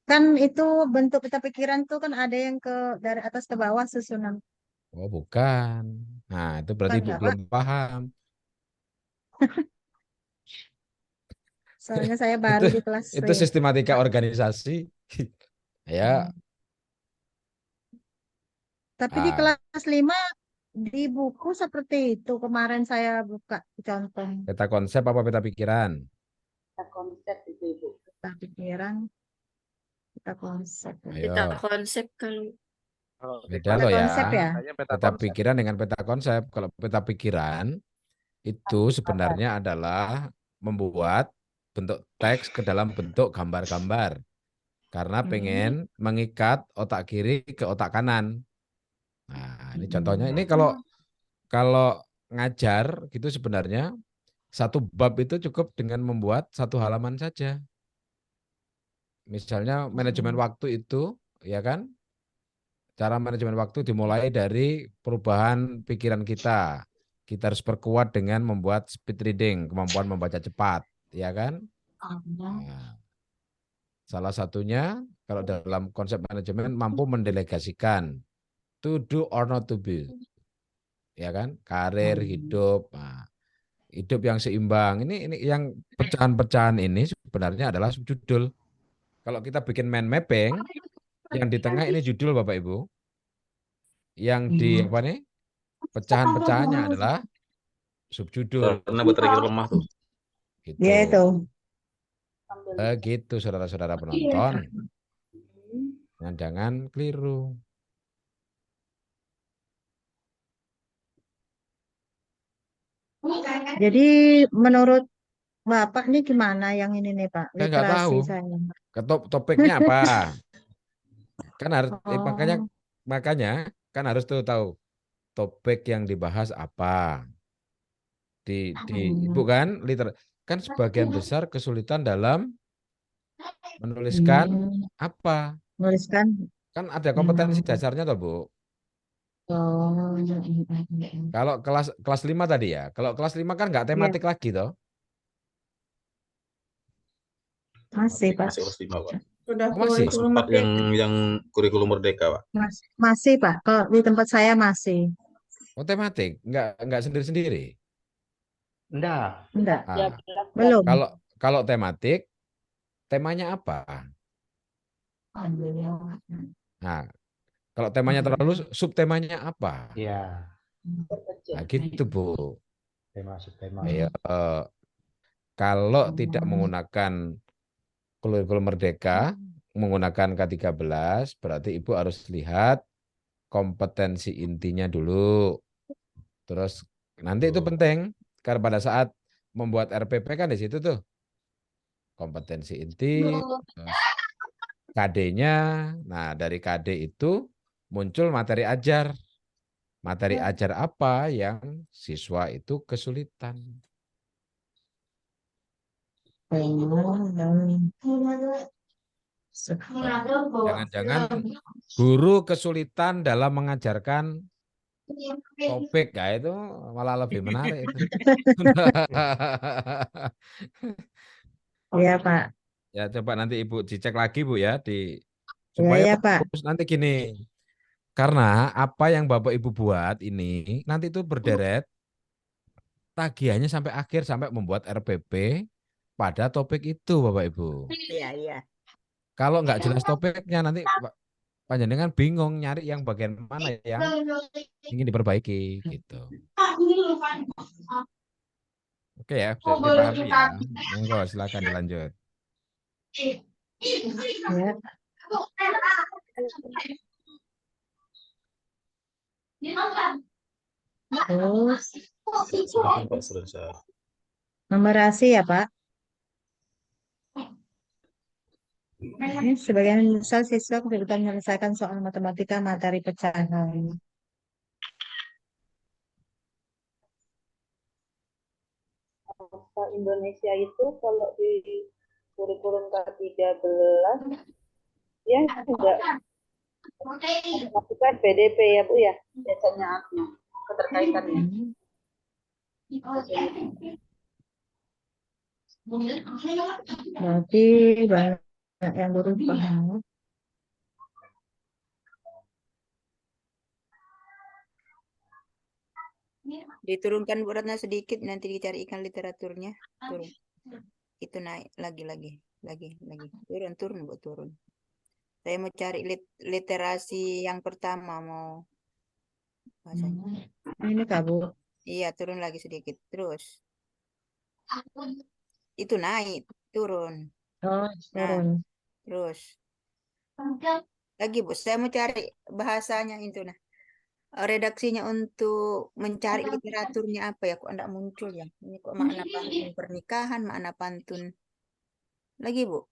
Kan itu bentuk peta pikiran tuh kan ada yang dari atas ke bawah susunan. Oh, bukan. Nah, itu berarti Ibu Bukan, belum paham. Soalnya saya baru di kelas Itu sistematika organisasi. Ya. Tapi di kelas 5 di buku seperti itu. Kemarin saya buka contoh. Peta konsep apa peta pikiran? peta pikiran, peta konsep. Ayo, konsep kalau beda Peta loh ya. konsep ya? Peta pikiran dengan peta konsep. Kalau peta pikiran itu sebenarnya adalah membuat bentuk teks ke dalam bentuk gambar-gambar. Karena pengen mengikat otak kiri ke otak kanan. Nah, ini contohnya. Ini kalau ngajar gitu sebenarnya satu bab itu cukup dengan membuat satu halaman saja. Misalnya manajemen waktu itu, ya kan? Cara manajemen waktu dimulai dari perubahan pikiran kita. Kita harus perkuat dengan membuat speed reading, kemampuan membaca cepat, ya kan? Nah, salah satunya kalau dalam konsep manajemen mampu mendelegasikan to do or not to be, ya kan? Karir, hidup, nah, hidup yang seimbang. Ini yang pecahan-pecahan ini sebenarnya adalah subjudul. Kalau kita bikin mind mapping, yang di tengah ini judul Bapak Ibu. Yang di apa nih? Pecahan-pecahannya adalah subjudul. Karena baterai kita lemah tuh. Gitu. Ya itu. Begitu saudara-saudara penonton. Jangan keliru. Jadi menurut Bapak nih gimana yang ini nih Pak? Saya nggak tahu. Literasi saya. Topiknya apa? Kan harus Oh. makanya kan harus tahu topik yang dibahas apa. Ibu kan kan sebagian besar kesulitan dalam menuliskan apa? Menuliskan. Kan ada kompetensi dasarnya toh, Bu. Oh. Kalau kelas 5 tadi ya. Kalau kelas 5 kan nggak tematik lagi toh. Masih Pak. Masih kelas 5, Pak. sudah Masih? kurikulum Kelas 4 merdeka. yang kurikulum merdeka, Pak. Masih Pak. Kalau di tempat saya masih. Oh, tematik, nggak sendiri-sendiri. Enggak. Enggak. Ya, Ah, Belum. kalau tematik, temanya apa? Nah, kalau temanya terlalu, subtemanya apa? Iya, Nah, gitu, Bu. tema subtema. Ayo, kalau tidak menggunakan kurikulum merdeka, menggunakan K13, berarti Ibu harus lihat kompetensi intinya dulu. Terus nanti itu penting, karena pada saat membuat RPP kan di situ tuh. Kompetensi inti, terus KD-nya. Nah, dari KD itu muncul materi ajar. Materi ajar apa yang siswa itu kesulitan. Jangan-jangan guru kesulitan dalam mengajarkan topik, ya itu malah lebih menarik itu. Iya Pak. Ya coba nanti Ibu dicek lagi Bu ya Ya, supaya ya Pak. fokus nanti gini. Karena apa yang Bapak Ibu buat ini nanti itu berderet tagihannya sampai akhir sampai membuat RPP pada topik itu Bapak Ibu. Iya, iya. Kalau nggak jelas topiknya nanti panjenengan bingung nyari yang bagian mana yang ingin diperbaiki gitu. Oke ya, bisa dipahami ya. Monggo silakan dilanjut. Ya. Terus Silakan, Pak, selesai. numerasi ya Pak. Ini sebagian besar siswa kesulitan menyelesaikan soal matematika materi pecahan. bahasa Indonesia itu kalau di kurikulum K13 ya enggak masukkan PDP ya Bu ya, biasanya keterkaitannya. Berarti banyak yang baru paham. Diturunkan Bu Ratna sedikit, nanti dicarikan literaturnya. Turun. Itu naik lagi. Turun Bu, turun. Saya mau cari literasi yang pertama mau bahasanya. Ini Kak Bu. Iya, turun lagi sedikit. Terus. Itu naik, turun. Oh, Nah, turun. terus lagi Bu, saya mau cari bahasanya itu nah. Redaksinya untuk mencari literaturnya apa ya? Kok enggak muncul ya? Ini kok makna pantun pernikahan, makna pantun. Lagi Bu.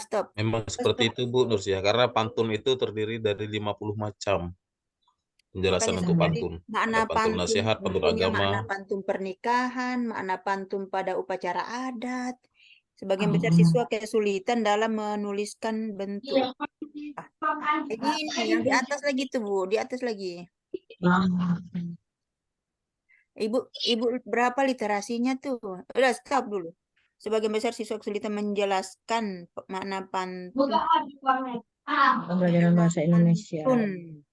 Stop. Memang seperti itu Bu Nursia, karena pantun itu terdiri dari 50 macam penjelasan Makanya untuk tadi pantun. makna Ada pantun pantun, nasihat, pantun bukunya agama. makna pantun pernikahan, makna pantun pada upacara adat. Sebagian besar siswa kesulitan dalam menuliskan bentuk. Ini yang di atas lagi tuh Bu, di atas lagi. Ibu berapa literasinya tuh? Udah stop dulu. Sebagian besar siswa kesulitan menjelaskan makna pantun. Pembelajaran bahasa Indonesia. Pantun.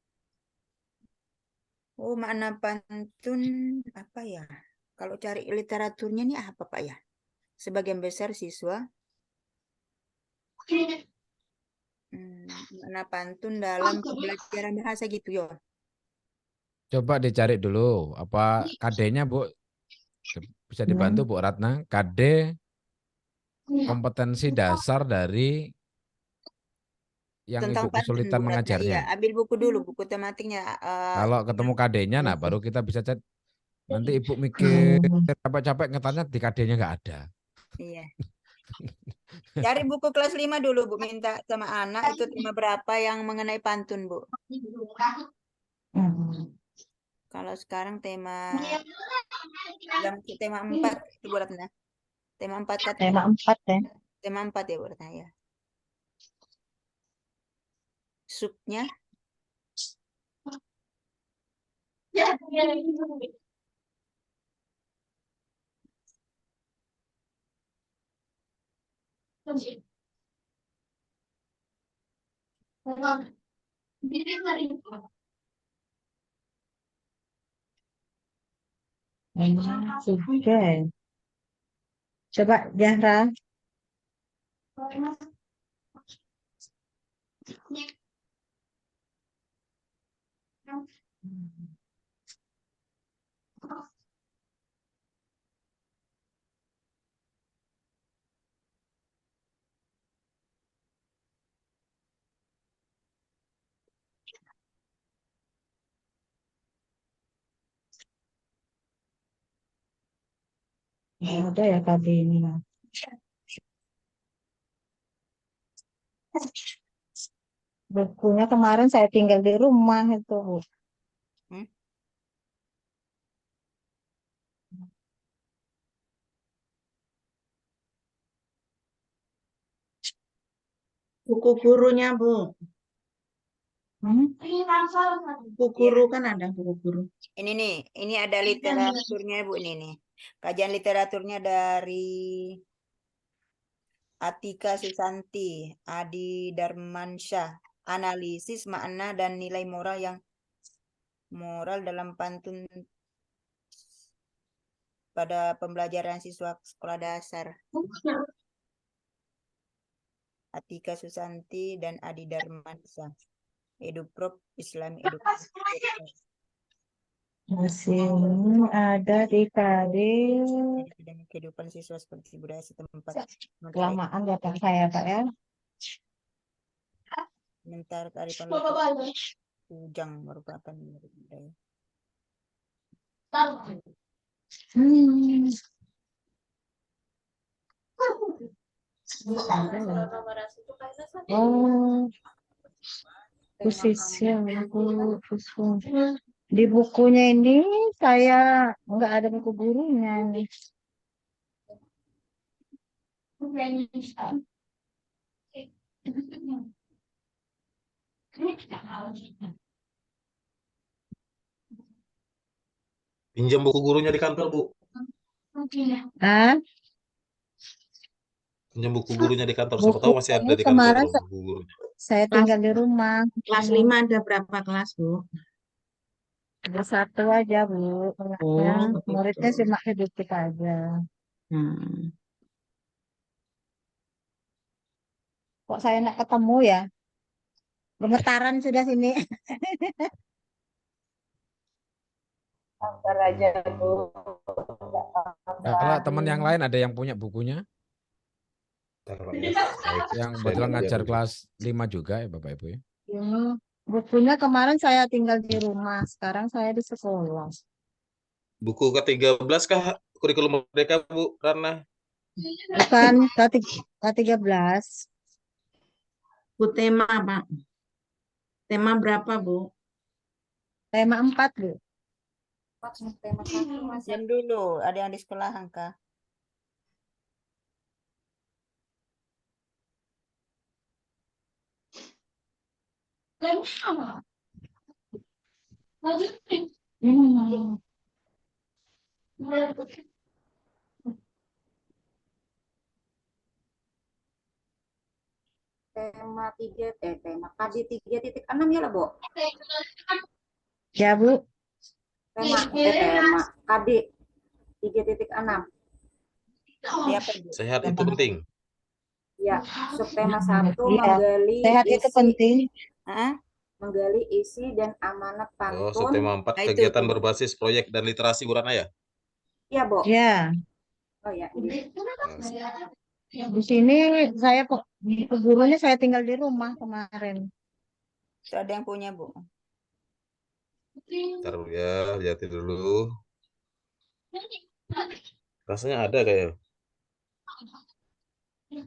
Oh, makna pantun apa ya? Kalau cari literaturnya nih apa Pak ya? Sebagian besar siswa makna pantun dalam pembelajaran bahasa gitu ya. Coba dicari dulu apa KD-nya Bu, bisa dibantu Bu Ratna. KD kompetensi dasar dari yang Tentang Ibu pantun kesulitan Bu Ratna. Iya, mengajarnya. ambil buku dulu, buku tematiknya. Kalau ketemu KD-nya, nah baru kita bisa chat. Nanti Ibu mikir capek-capek ngetanya di KD-nya nggak ada. Iya. Cari buku kelas 5 dulu, Bu. Minta sama anak itu tema berapa yang mengenai pantun, Bu. Kalau sekarang tema yang tema 4 itu Bu Ratna. Tema 4 kata. Tema 4 ya. Tema 4 ya Bu Ratna ya. Subnya Oke. Coba Zahra. Ada ya KB ini. Bukunya kemarin saya tinggal di rumah itu, Bu. Buku gurunya, Bu. Hmm? Buku guru kan ada buku guru. ini nih, ini ada literaturnya Bu ini nih. Kajian literaturnya dari Atika Susanti, Adi Darmansyah, analisis makna dan nilai moral dalam pantun pada pembelajaran siswa sekolah dasar. Atika Susanti dan Adi Darmansyah. Eduprop Islam Edukasi. Masih ada di KD. Dan kehidupan siswa seperti budaya setempat. Kelamaan datang saya, Pak ya. Sementara kearifan lokal Ujang merupakan budaya. Oh, khususnya di bukunya ini saya nggak ada buku gurunya nih. Pinjam buku gurunya di kantor, Bu. Ah, Pinjam buku gurunya di kantor. Siapa tahu masih ada bukunya di kantor kemarin buku gurunya. saya tinggal di rumah. Kelas 5 ada berapa kelas, Bu? Ada satu aja, Bu. Muridnya begitu. cuma sedikit aja. Kok saya nggak ketemu ya? Gemetaran sudah sini. Antar aja Bu. Kalau teman yang lain ada yang punya bukunya, Bentar, Pak, ya. Baik, yang saya kebetulan belajar ngajar dulu. kelas 5 juga ya Bapak Ibu ya. Ya, bukunya kemarin saya tinggal di rumah, sekarang saya di sekolah. Buku ke-13 kah kurikulum merdeka, Bu Rana? Bukan K13. Bu tema, Pak. Tema berapa, Bu? Tema 4, Bu. Tema 1 masih dulu, ada yang di sekolahan kah? Tema 3, tema KD 3.6 ya lah, Bu. Ya, Bu. Tema KD 3.6. Dia apa, Bu? Sehat itu penting. Ya, subtema 1 Iya, menggali sehat itu isi, penting. menggali isi dan amanat Oh, pantun. subtema 4 Nah, itu kegiatan tuh. berbasis proyek dan literasi, Bu Rana ya? Iya, Bu. Ya, Oh ya, ini. di sini saya gurunya saya tinggal di rumah kemarin. Itu ada yang punya, Bu. Bentar, Bu, ya, lihatin dulu. Rasanya ada kayak.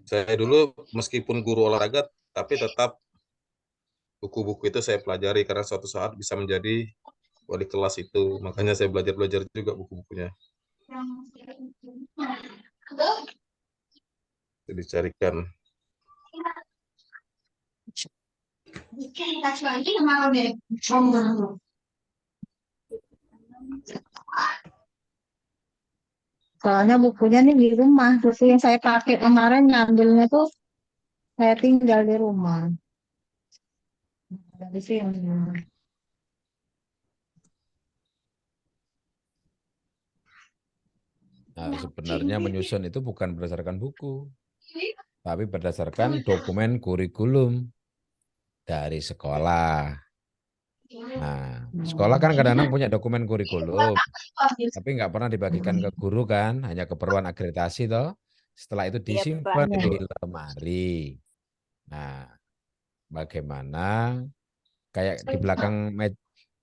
Saya dulu meskipun guru olahraga, tapi tetap buku-buku itu saya pelajari karena suatu saat bisa menjadi wali kelas itu. Makanya saya belajar-belajar juga buku-bukunya. Jadi dicarikan. Soalnya bukunya nih di rumah. Buku yang saya pakai kemarin ngambilnya tuh saya tinggal di rumah. Dari sini. Nah, sebenarnya menyusun itu bukan berdasarkan buku, tapi berdasarkan dokumen kurikulum dari sekolah. Nah, sekolah kan kadang-kadang punya dokumen kurikulum, tapi nggak pernah dibagikan ke guru kan, hanya keperluan akreditasi toh. Setelah itu Iya, Pak. disimpan di lemari. Nah, bagaimana kayak di belakang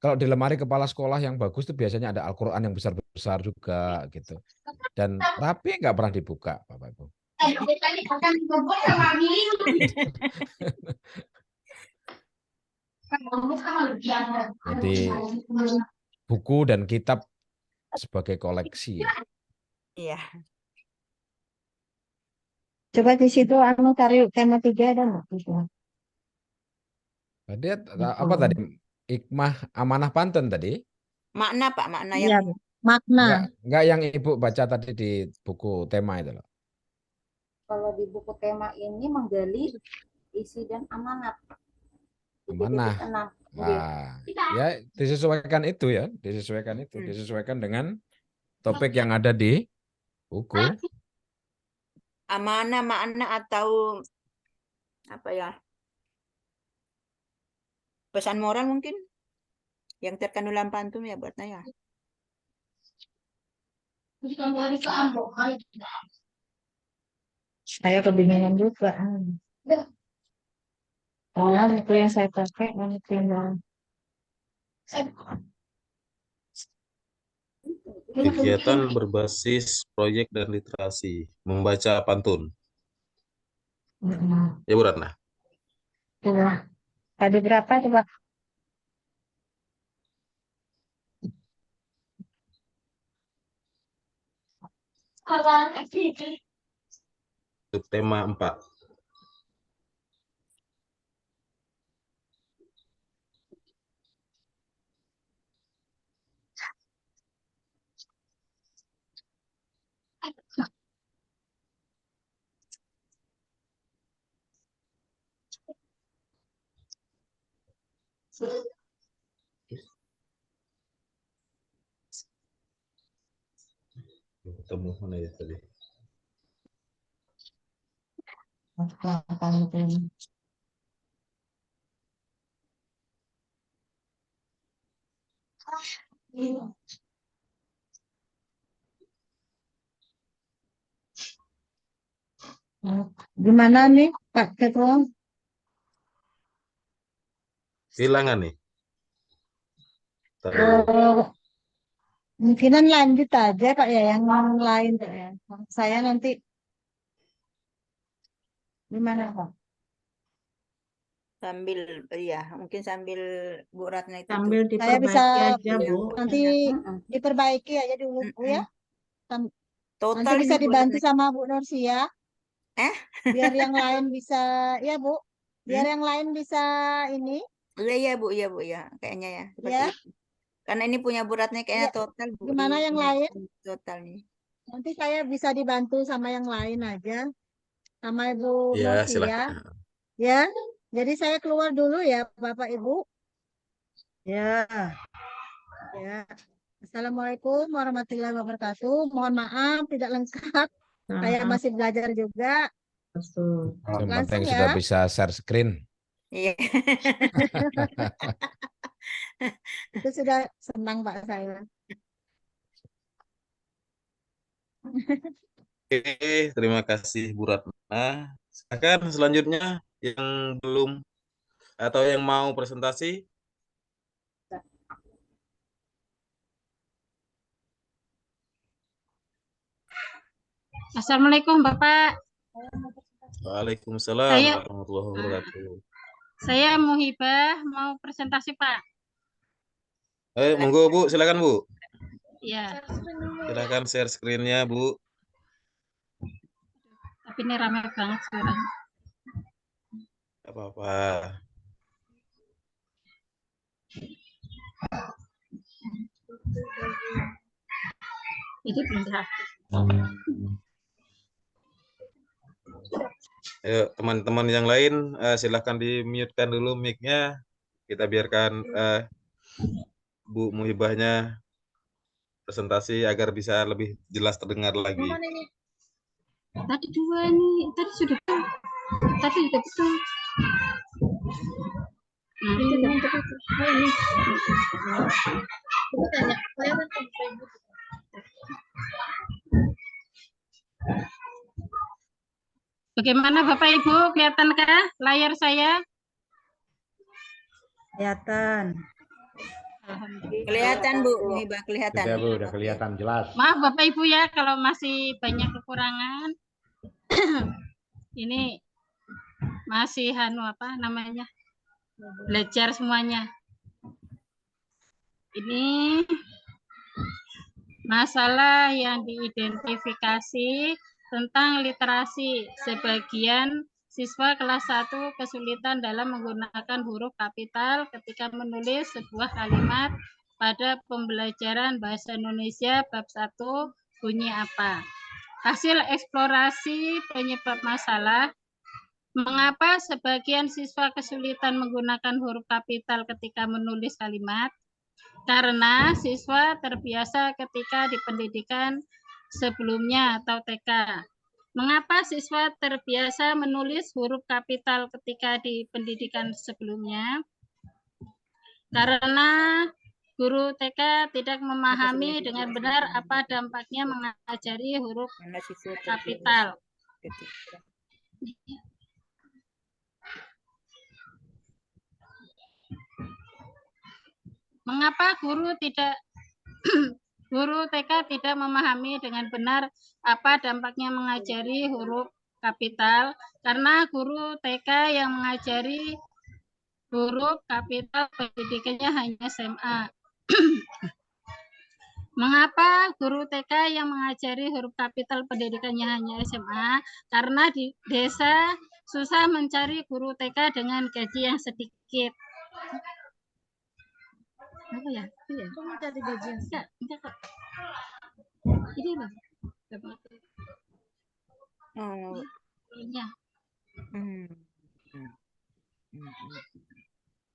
kalau di lemari kepala sekolah yang bagus itu biasanya ada Al-Quran yang besar-besar juga gitu. Dan rapi nggak pernah dibuka, Bapak Ibu. Jadi buku dan kitab sebagai koleksi ya. Iya. Coba di situ cari tema 3 ada nggak? Tadi apa tadi? Hikmah amanah pantun tadi? Makna, Pak, makna Iya, yang Bu. Makna. Enggak yang Ibu baca tadi di buku tema itu loh. kalau di buku tema ini menggali isi dan amanat. Amanah. 3.6. Nah, ya disesuaikan itu ya, disesuaikan itu, disesuaikan dengan topik yang ada di buku. Amanah, makna atau apa ya? Pesan moral mungkin yang terkandung dalam pantun ya buat saya. Saya kebingungan juga. Soalnya buku yang saya pakai tinggal. Kegiatan berbasis proyek dan literasi. Membaca pantun. Ya, Bu Ratna? Coba. Ada berapa coba? Subtema 4. Ketemu mana ya tadi? Pantun. Gimana nih Pak Ketua? Bilangan nih. Tahu. Mungkinan lanjut aja Pak ya, yang lain Pak ya. Saya nanti gimana Pak? Sambil ya, mungkin sambil Bu Ratna itu Sambil Saya bisa diperbaiki aja, Bu. nanti diperbaiki aja dulu Bu ya. Nanti total bisa ini Bu dibantu Ratna. sama Bu Nursia. Biar yang lain bisa, ya Bu. Biar yang lain bisa ini. Iya Bu, ya, kayaknya ya seperti Ya. itu. Karena ini punya Bu Ratna kayaknya Ya. total Bu. Gimana yang lain? Total nih. Nanti saya bisa dibantu sama yang lain aja. Sama Ibu Ya, Nursia. silakan. Ya. Jadi saya keluar dulu ya Bapak Ibu. Ya. Ya. Assalamualaikum warahmatullahi wabarakatuh. Mohon maaf tidak lengkap. Saya masih belajar juga. Yang Langsung penting ya. sudah bisa share screen. Iya. Itu sudah senang Pak saya. Oke, terima kasih Bu Ratna. Silakan selanjutnya yang belum atau yang mau presentasi. Assalamualaikum Bapak. Waalaikumsalam Saya- warahmatullahi wabarakatuh. Saya Muhibah mau presentasi Pak. Monggo Bu, silakan Bu. Ya, Silakan share screen-nya Bu. tapi ini ramai banget sekarang. Gak apa-apa. Ini belum dihapus. Ayo teman-teman yang lain silahkan di-mute-kan dulu mic-nya. Kita biarkan Bu Muhibahnya presentasi agar bisa lebih jelas terdengar lagi. Tadi dua nih, tadi sudah betul. Tadi sudah betul. Nah, itu kan ini. Bagaimana Bapak Ibu, kelihatankah layar saya? Kelihatan. Kelihatan Bu, Muhibah kelihatan. Sudah Bu, udah kelihatan jelas. Maaf Bapak Ibu ya kalau masih banyak kekurangan. Ini masih apa namanya? Belajar semuanya. Ini masalah yang diidentifikasi tentang literasi. Sebagian siswa kelas 1 kesulitan dalam menggunakan huruf kapital ketika menulis sebuah kalimat pada pembelajaran bahasa Indonesia bab 1 bunyi apa? Hasil eksplorasi penyebab masalah. Mengapa sebagian siswa kesulitan menggunakan huruf kapital ketika menulis kalimat? Karena siswa terbiasa ketika di pendidikan sebelumnya atau TK. Mengapa siswa terbiasa menulis huruf kapital ketika di pendidikan sebelumnya? Karena guru TK tidak memahami dengan benar apa dampaknya mengajari huruf kapital. Mengapa guru TK tidak memahami dengan benar apa dampaknya mengajari huruf kapital? Karena guru TK yang mengajari huruf kapital pendidikannya hanya SMA. Mengapa guru TK yang mengajari huruf kapital pendidikannya hanya SMA? Karena di desa susah mencari guru TK dengan gaji yang sedikit. Apa ya? Iya. Kok mencari gaji yang enggak kok. Ini loh. Oh. Iya.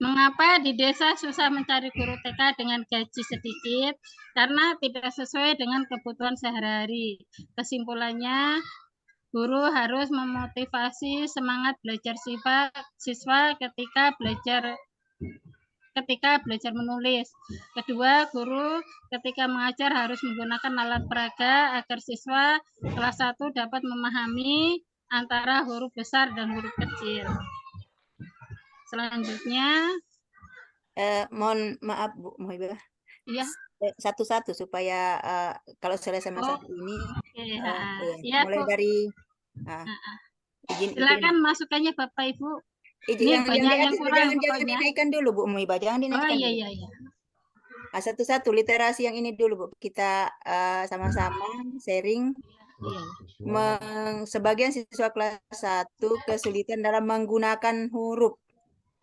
Mengapa di desa susah mencari guru TK dengan gaji sedikit? Karena tidak sesuai dengan kebutuhan sehari-hari. Kesimpulannya, guru harus memotivasi semangat belajar siswa ketika belajar menulis. Kedua, guru ketika mengajar harus menggunakan alat peraga agar siswa kelas 1 dapat memahami antara huruf besar dan huruf kecil. Selanjutnya, Mohon maaf Bu Muhibah. ya, Satu-satu supaya kalau selesai oh, masalah ini oke, iya, ya, mulai Bu. dari izin Silakan masukannya Bapak Ibu. yang banyak yang kurang jangan pokoknya. dinaikkan dulu Bu Muhibah, jangan Oh dinaikkan iya dulu. iya iya. Satu-satu literasi yang ini dulu Bu, kita sama-sama sharing. Iya. Sebagian siswa kelas 1 kesulitan dalam menggunakan huruf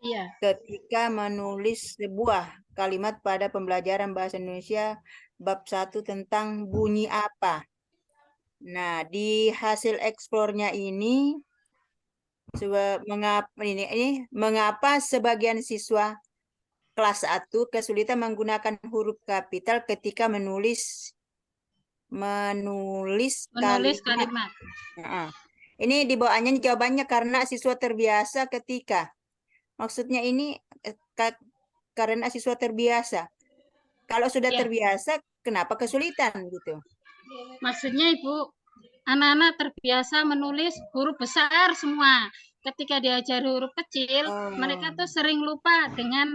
Iya. ketika menulis sebuah kalimat pada pembelajaran bahasa Indonesia bab 1 tentang bunyi apa. Nah, di hasil eksplornya ini mengapa sebagian siswa kelas 1 kesulitan menggunakan huruf kapital ketika menulis kalimat. Nah, ini di bawahnya jawabannya karena siswa terbiasa ketika. Maksudnya ini karena siswa terbiasa. Kalau sudah terbiasa, kenapa kesulitan gitu? Maksudnya Ibu, anak-anak terbiasa menulis huruf besar semua. Ketika diajar huruf kecil, mereka tuh sering lupa dengan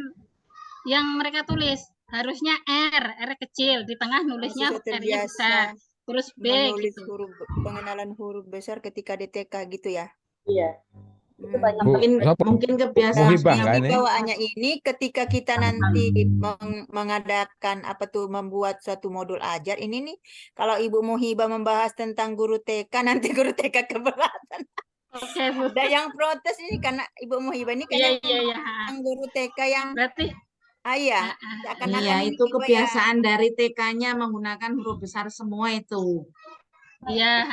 yang mereka tulis. Harusnya R kecil, di tengah nulisnya R-nya besar. Terus B menulis gitu. pengenalan huruf besar ketika di TK gitu ya? Iya. Itu banyak mungkin kebiasaan di bawaannya ini ketika kita nanti mengadakan membuat suatu modul ajar ini nih, kalau Ibu Muhibah membahas tentang guru TK, nanti guru TK keberatan. Oke, Bu. Ada yang protes ini karena Ibu Muhibah ini kan yang guru TK yang berarti iya, itu kebiasaan dari TK-nya menggunakan huruf besar semua itu. Iya.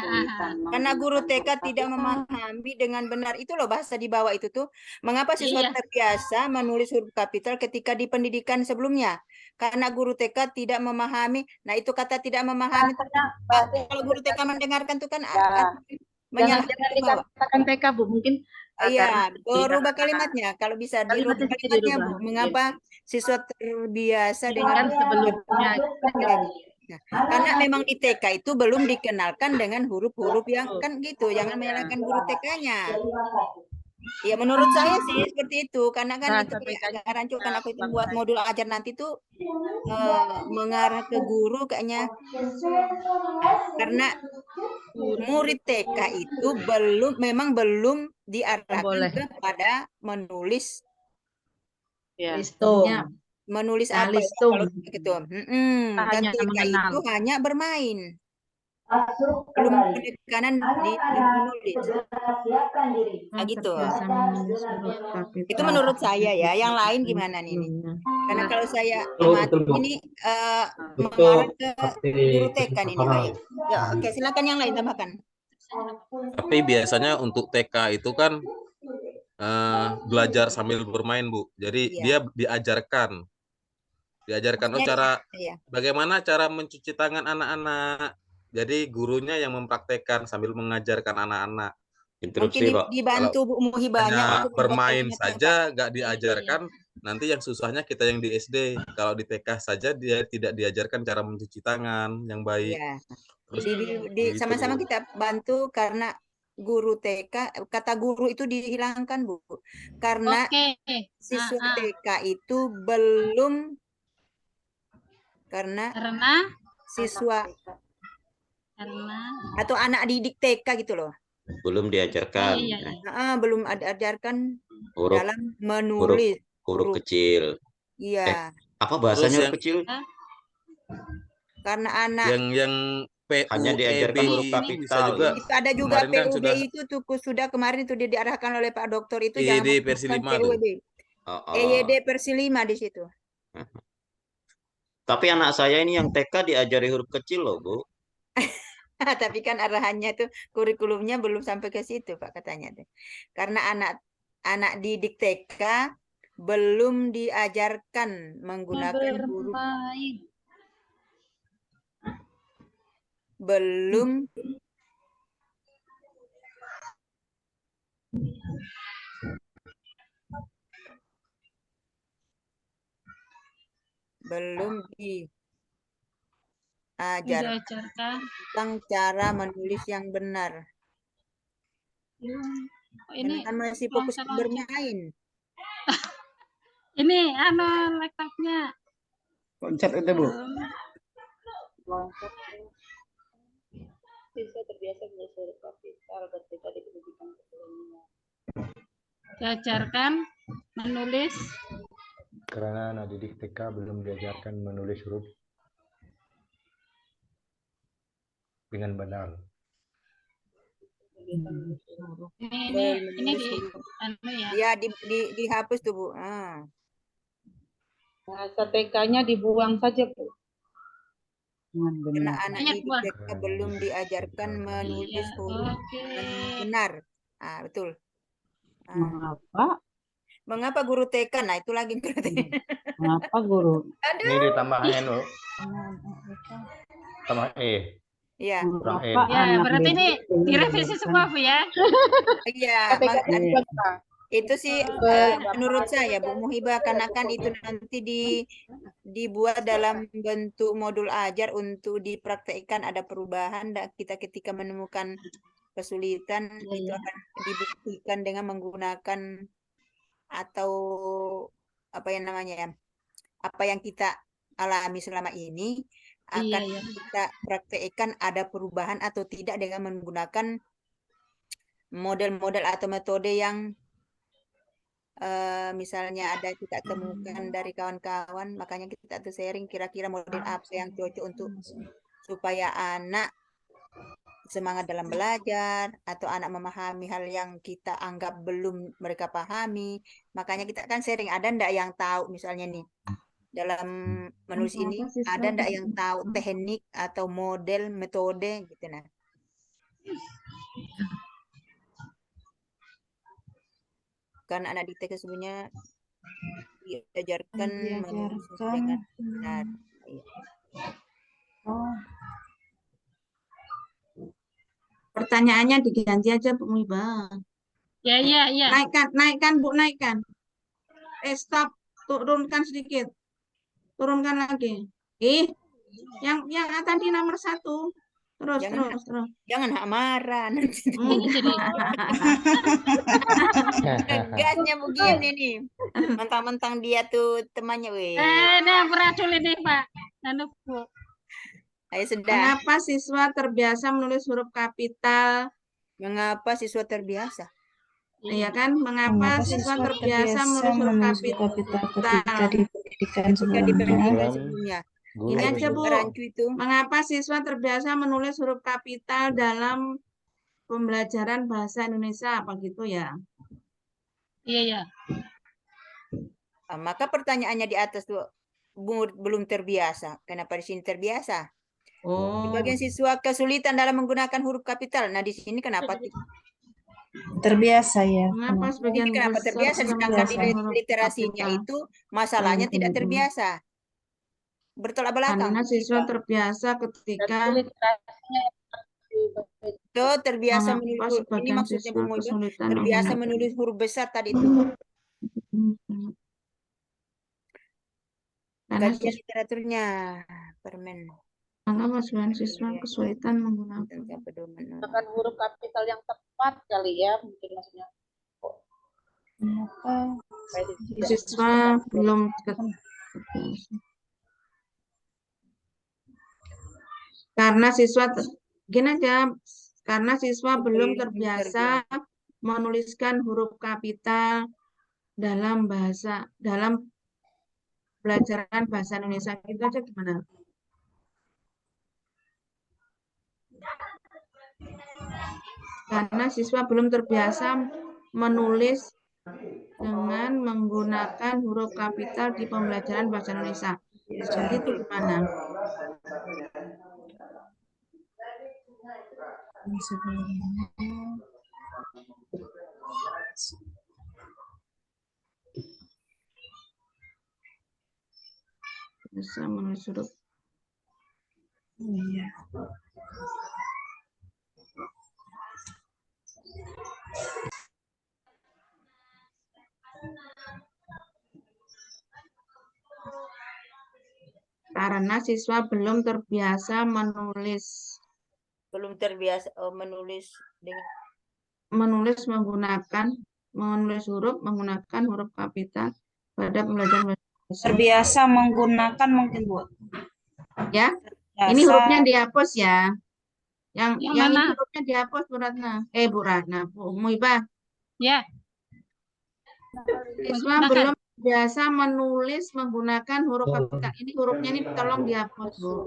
Karena guru TK tidak memahami dengan benar itu loh bahasa di bawah itu tuh. Mengapa siswa terbiasa menulis huruf kapital ketika di pendidikan sebelumnya? Karena guru TK tidak memahami. Nah, itu kata tidak memahami. Kalau guru TK mendengarkan tuh kan Jangan dikatakan TK, Bu. Mungkin iya, berubah kalimatnya. Kalau bisa dirubah kalimatnya, Bu. Mengapa siswa terbiasa dengan sebelumnya? Nah, karena memang di TK itu belum dikenalkan dengan huruf-huruf yang kan gitu. Jangan menyalahkan guru TK-nya. Ya menurut saya sih seperti itu. Karena kan itu agak rancu kan aku itu buat modul ajar nanti tuh mengarah ke guru kayaknya. Karena murid TK itu memang belum diarahkan kepada menulis menulis apa ya, kalau gitu. Dan TK itu hanya bermain. Belum penekanan di menulis. Nah, gitu. Itu menurut saya ya. Yang lain gimana nih? Karena kalau saya ini mengarah ke guru TK nih. Ayo. Ya, oke, silakan yang lain tambahkan. Tapi biasanya untuk TK itu kan belajar sambil bermain, Bu. Jadi dia diajarkan bagaimana cara mencuci tangan anak-anak. Jadi gurunya yang mempraktekkan sambil mengajarkan anak-anak. Mungkin dibantu Bu Muhibahnya untuk bermain saja nggak diajarkan, nanti yang susahnya kita yang di SD. Kalau di TK saja dia tidak diajarkan cara mencuci tangan yang baik. Iya. Sama-sama kita bantu karena guru TK, kata guru itu dihilangkan, Bu. Karena siswa TK itu belum karena siswa atau anak didik TK gitu loh. Belum diajarkan. Belum ajarkan dalam menulis huruf kecil. Iya. Apa bahasanya huruf kecil? Karena anak yang hanya diajarkan huruf kapital. Juga. Itu ada juga PUB itu tuh sudah kemarin itu diarahkan oleh Pak Dokter itu EYD versi 5 PUB. EYD versi 5 di situ. Tapi anak saya ini yang TK diajari huruf kecil loh, Bu. Tapi kan arahannya tuh kurikulumnya belum sampai ke situ, Pak, katanya tuh. Karena anak didik TK belum diajarkan menggunakan huruf belum diajarkan tentang cara menulis yang benar. Oh, ini Kan masih fokus loncat-loncat. bermain. Ini laptopnya. Loncat itu, Bu. Siswa terbiasa belajar kapital ketika di pendidikan sebelumnya. Diajarkan menulis Karena anak didik TK belum diajarkan menulis huruf dengan benar. ini di anu ya. Ya, dihapus tuh, Bu. Bahasa TK-nya dibuang saja, Bu. Karena anak Ayat didik buah. TK belum diajarkan menulis huruf Oke. dengan benar. Betul. Mengapa? Mengapa guru TK? Nah, itu lagi berarti. Mengapa guru? Ini ditambah N, tambah E. Iya. Kurang E. Mengapa Ya, anak berarti ini didik direvisi semua, Bu ya. Iya, itu sih menurut saya Bu Muhibah, karena kan itu nanti dibuat dalam bentuk modul ajar untuk dipraktekkan, ada perubahan dan kita ketika menemukan kesulitan itu akan dibuktikan dengan menggunakan atau apa yang namanya ya, apa yang kita alami selama ini akan kita praktekkan ada perubahan atau tidak dengan menggunakan model-model atau metode yang misalnya ada kita temukan dari kawan-kawan, makanya kita tuh sharing kira-kira model apa yang cocok untuk supaya anak semangat dalam belajar atau anak memahami hal yang kita anggap belum mereka pahami. Makanya kita kan sharing, ada ndak yang tahu misalnya nih dalam menulis ini, ada ndak yang tahu teknik atau model metode gitu nah. Karena anak didik sebenarnya diajarkan menulis dengan benar. Pertanyaannya diganti aja Bu Muhibah. Ya. Naikkan Bu, naikkan. Stop, turunkan sedikit. Turunkan lagi. Yang tadi nomor 1. Terus. Jangan marah nanti. Ini jadi Tegasnya begini nih. Mentang-mentang dia tuh temannya, weh. nah beradul ini, Pak. Bu. Ayo sudah. Mengapa siswa terbiasa menulis huruf kapital? Mengapa siswa terbiasa? Iya kan? Mengapa siswa terbiasa menulis huruf kapital ketika di pendidikan sebelumnya? Ini aja Bu. Mengapa siswa terbiasa menulis huruf kapital dalam pembelajaran bahasa Indonesia? Apa gitu ya? Iya. Maka pertanyaannya di atas tuh belum terbiasa. Kenapa di sini terbiasa? Di bagian siswa kesulitan dalam menggunakan huruf kapital. Nah, di sini kenapa terbiasa ya? Mengapa sebagian kenapa terbiasa sedangkan di literasinya itu masalahnya tidak terbiasa? Bertolak belakang. Karena siswa terbiasa ketika terbiasa menulis, ini maksudnya Bu Muhibah, terbiasa menulis huruf besar tadi itu. Kajian literaturnya permen. Mengapa sebagian siswa kesulitan menggunakan huruf kapital yang tepat kali ya, mungkin maksudnya. Siswa belum karena siswa belum terbiasa menuliskan huruf kapital dalam pelajaran bahasa Indonesia. Itu aja gimana? Karena siswa belum terbiasa menulis dengan menggunakan huruf kapital di pembelajaran bahasa Indonesia. Jadi itu gimana? Bisa menulis huruf. Iya. Karena siswa belum terbiasa menulis. Belum terbiasa menulis dengan menulis huruf menggunakan huruf kapital pada pembelajaran bahasa Indonesia. Terbiasa menggunakan mungkin Bu. Ya, ini Biasa. hurufnya dihapus ya. Yang ini mana? hurufnya dihapus Bu Ratna. Bu Ratna, Bu Muibah. Ya. Siswa belum biasa menulis menggunakan huruf kapital. Ini hurufnya ini tolong dihapus, Bu.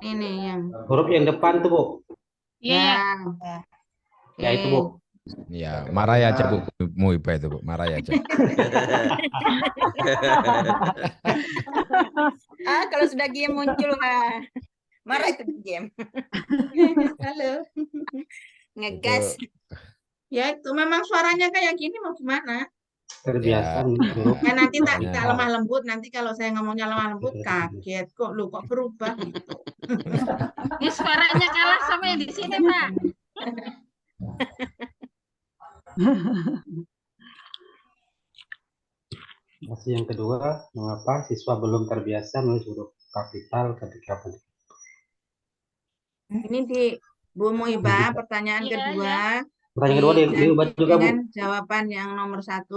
Ini yang Huruf yang depan tuh, Bu. Iya. Ya. Ya itu, Bu. Ya, marahi aja Bu Muibah itu Bu, marahi aja. Kalau sudah game muncul marah itu game. Halo. Ngegas. Ya itu memang suaranya kayak gini mau gimana? Terbiasa. Ya nanti tak lemah lembut. Nanti kalau saya ngomongnya lemah lembut kaget kok lu kok berubah gitu. Ini suaranya kalah sama yang di sini Pak. Masih yang kedua, mengapa siswa belum terbiasa menulis huruf kapital ketika pendidikan? Ini di Bu Muibah pertanyaan kedua. Pertanyaan kedua diubah juga, Bu. Dengan jawaban yang nomor 1.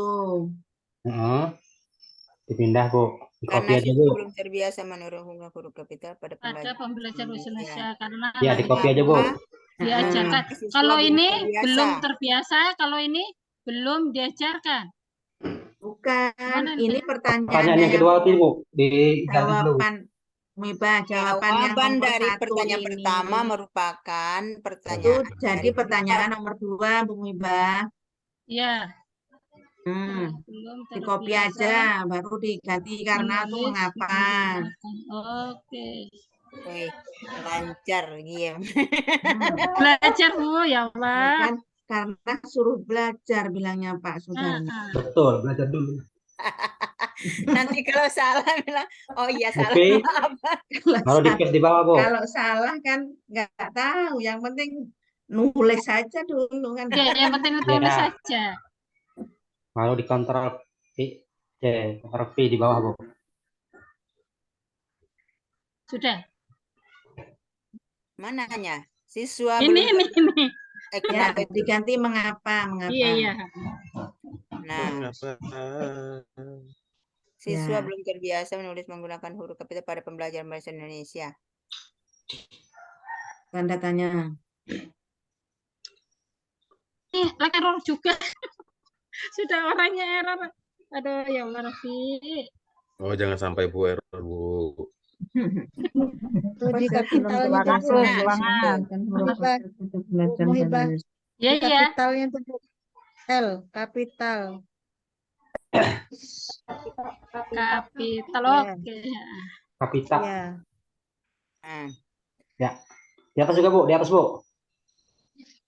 Dipindah, Bu. Dikopi Karena aja, siswa Bu. belum terbiasa menulis huruf kapital pada pembelajaran bahasa Indonesia karena Ya, dikopi aja, Bu. diajarkan. Kalau ini belum terbiasa, kalau ini belum diajarkan. Bukan, ini Pertanyaan yang kedua itu, Bu. Jawaban Muibah, jawaban yang dari nomor 1 pertanyaan ini. pertama merupakan Itu pertanyaan. jadi pertanyaan nomor 2, Bu Muibah. Ya. Dikopi aja, baru diganti karena tuh mengapa. Oke. Wih, lancar game. Belajar Bu, ya Allah. Karena suruh belajar bilangnya Pak Sudarno. Betul, belajar dulu. Nanti kalau salah bilang, oh iya salah. Oke. Baru dikit di bawah, Bu. Kalau salah kan nggak tahu, yang penting nulis saja dulu kan. Ya, yang penting tulis saja. Baru dikontrol kontrol P di bawah, Bu. Sudah. Mananya? Siswa ini. Ya, diganti mengapa. Iya. Nah, siswa belum terbiasa menulis menggunakan huruf kapital pada pembelajaran bahasa Indonesia. Tanda tanya. Error juga. Sudah orangnya error. Aduh, ya Allah, Rafi. Oh, jangan sampai Bu error, Bu. Itu di kapitalnya Muibah. Ya. Kapitalnya itu L, kapital. Kapital, oke. Kapital. Ya. Di atas juga, Bu. Di atas, Bu.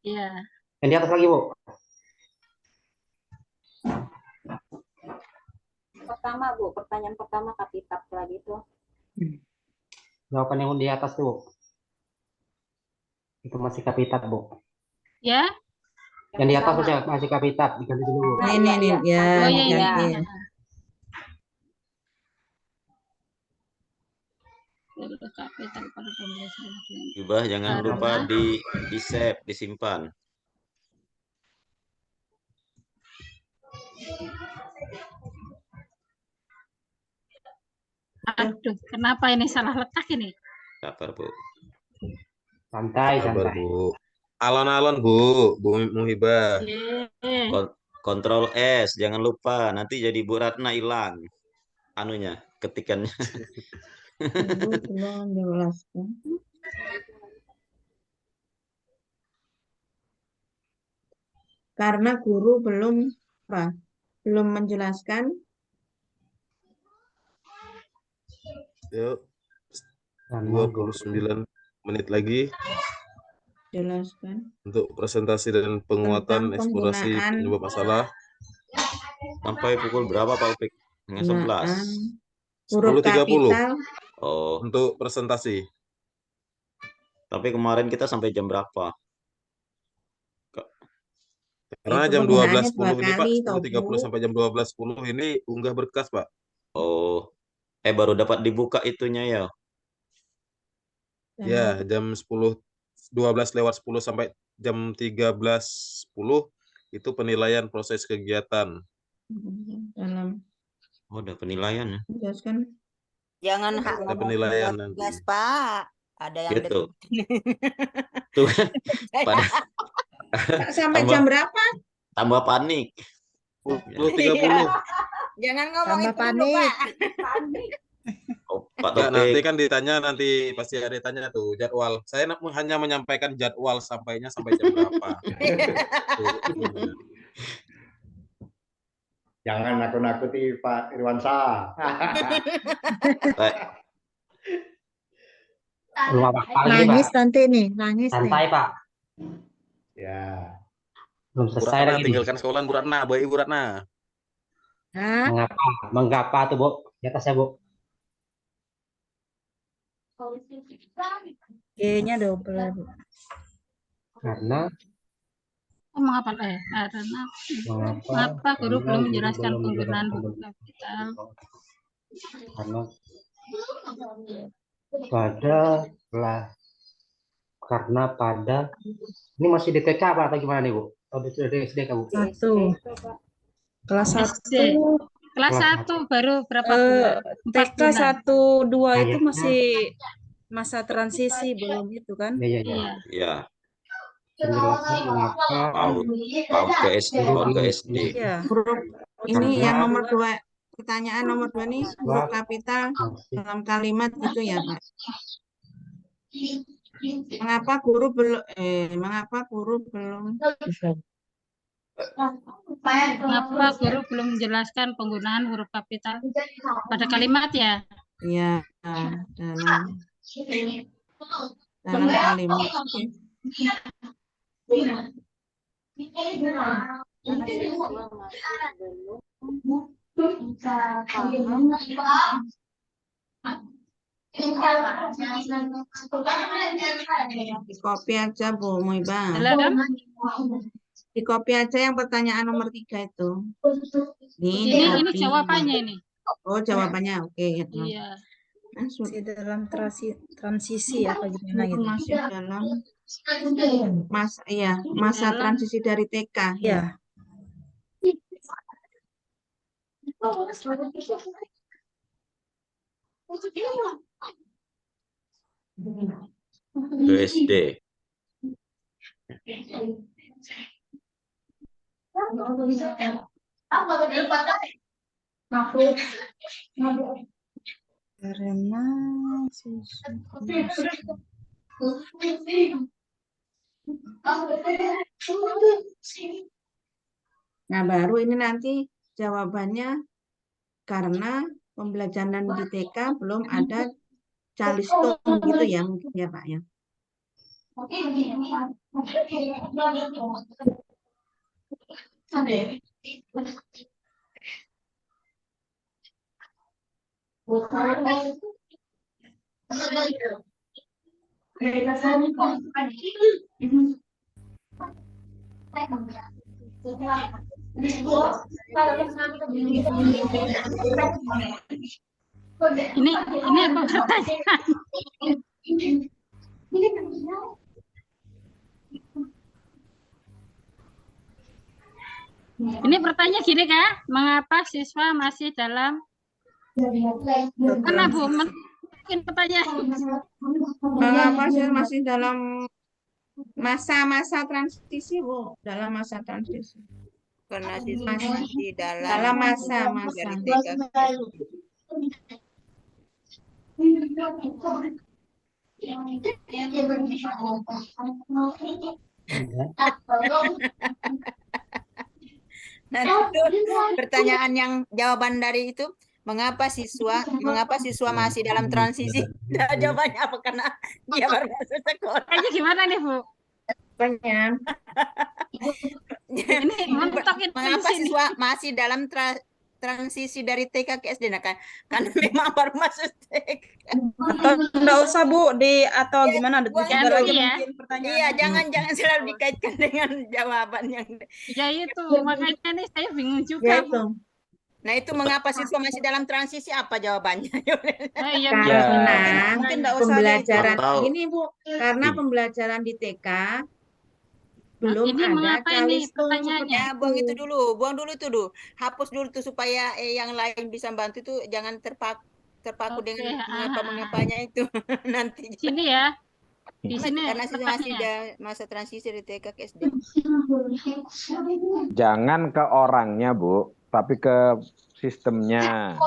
Iya. Yang di atas lagi, Bu. Pertama Bu, pertanyaan pertama kapital lagi itu. Jawaban yang di atas tuh. Itu masih kapital, Bu. Ya. Yang di atas masih kapital. Diganti dulu, Bu. Ini ya. Oh iya. Ubah, jangan lupa di save, disimpan. Aduh, kenapa ini salah letak ini? Sabar, Bu. Santai, Sabar, Bu. Alon-alon, Bu Muhibah. Kontrol S, jangan lupa. Nanti jadi Bu Ratna hilang. Anunya, ketikannya. Belum dijelaskan. Karena guru belum menjelaskan. Yuk, 29 menit lagi. Jelaskan. Untuk presentasi dan penguatan eksplorasi penyebab masalah. Sampai pukul berapa, Pak Upik? 11. 10.30. Oh. Untuk presentasi. Tapi kemarin kita sampai jam berapa? Karena jam 12.10 ini, Pak. 10.30 sampai jam 12.10 ini unggah berkas, Pak. Oh. Baru dapat dibuka itunya ya? Ya, jam 12 lewat 10 sampai jam 13.10 itu penilaian proses kegiatan. Dalam Oh, udah penilaian ya. jelaskan. Jangan Ada ngomong penilaian tugas, nanti. Pak. Ada yang Gitu. deketin. Tuh kan. Pada Pak, sampai tambah jam berapa? tambah panik. 10.30. Iya. Jangan ngomong Tambah itu dulu, panik. Pak. Oh, Pak Enggak, nanti Topik. kan ditanya, nanti pasti ada ditanya tuh jadwal. Saya hanya menyampaikan jadwal sampai jam berapa. Tuh, ininya. Jangan nakut-nakuti Pak Irwansyah. Belum apa-apa lagi, Nangis Pak. nanti nih, nangis nih. Santai, Pak. Ya. Belum Bu selesai Ratna, lagi nih. tinggalkan sekolah Bu Ratna, baik Bu Ratna. Hah? Mengapa tuh, Bu? Di atas ya, Bu. G-nya double. Karena Mengapa mengapa guru belum guru menjelaskan belum penggunaan menjelaskan huruf kapital? karena pada ini masih di TK apa atau gimana nih, Bu? Atau di SD kan, Bu? 1. Kelas 1. Kelas 1 baru berapa bulan? 4 TK bulan. 1, 2 itu Kayaknya. masih masa transisi, belum itu kan? Iya. Ya, Penjelasan mengapa PAUD ke SD. Iya. Huruf ini yang nomor 2, pertanyaan nomor 2 nih, huruf kapital masih dalam kalimat itu ya, Pak. Mengapa guru belum Kenapa guru belum menjelaskan penggunaan huruf kapital pada kalimat ya? ya dalam kalimat. Di copy aja, Bu Muibah. Dalam Di copy aja yang pertanyaan nomor 3 itu. ini jawabannya ini. Oh, jawabannya oke. Iya. Masih dalam transisi apa gimana gitu. Masih dalam masa transisi dari TK. Ya. Ke SD. Karena Nah, baru ini nanti jawabannya karena pembelajaran di TK belum ada calistung gitu ya, mungkin ya, Pak ya. Ini apa pertanyaan? Ini pertanyaan gini Kak, mengapa siswa masih dalam Bu? Mungkin pertanyaan. Mengapa siswa masih dalam masa-masa transisi, Bu? Dalam masa transisi. Karena siswa masih Dalam masa dari TK ke Nah, itu pertanyaan yang jawaban dari itu mengapa siswa masih dalam transisi? Nah, jawabannya apa? Karena dia baru masuk sekolah. Kayaknya gimana nih Bu? Pertanyaan. Ini mentokin Mengapa siswa masih dalam transisi dari TK ke SD? Nah, kan memang baru masuk TK. atau enggak usah Bu atau gimana ada tiga lagi ya. mungkin pertanyaan. Iya, jangan selalu dikaitkan dengan jawaban yang Ya itu, makanya nih saya bingung juga. Ya itu. Nah, itu mengapa siswa masih dalam transisi, apa jawabannya? Oh, iya, Karena Mungkin enggak usah pembelajaran Atau- ini, Bu, karena pembelajaran di TK belum Ini ada mengapa ini calistung pertanyaannya? seperti buang itu itu. dulu, buang dulu itu dulu. Hapus dulu tuh supaya yang lain bisa bantu tuh jangan terpaku Oke, dengan ah, ah, ah. mengapa-mengapanya itu nanti. Sini ya, di sini Karena masih tepatnya. ada masa transisi dari TK ke SD. Jangan ke orangnya, Bu, tapi ke sistemnya.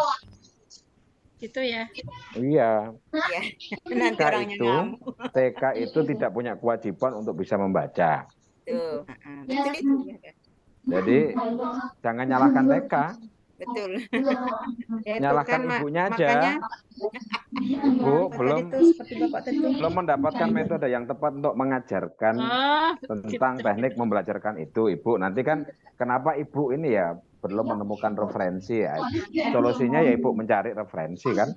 Gitu ya. Iya, Ya, nanti TK orangnya itu, ngamuk. TK itu tidak punya kewajiban untuk bisa membaca. Tuh, betul itu. Jadi jangan nyalahkan TK, Betul. Ya, itu nyalahkan kan ibunya makanya aja. Bu, Apa tadi tuh seperti Bapak tadi tuh? belum mendapatkan metode yang tepat untuk mengajarkan Oh, tentang gitu. teknik membelajarkan itu, Ibu. Nanti kan kenapa Ibu ini ya belum menemukan referensi ya. Solusinya ya Ibu mencari referensi kan.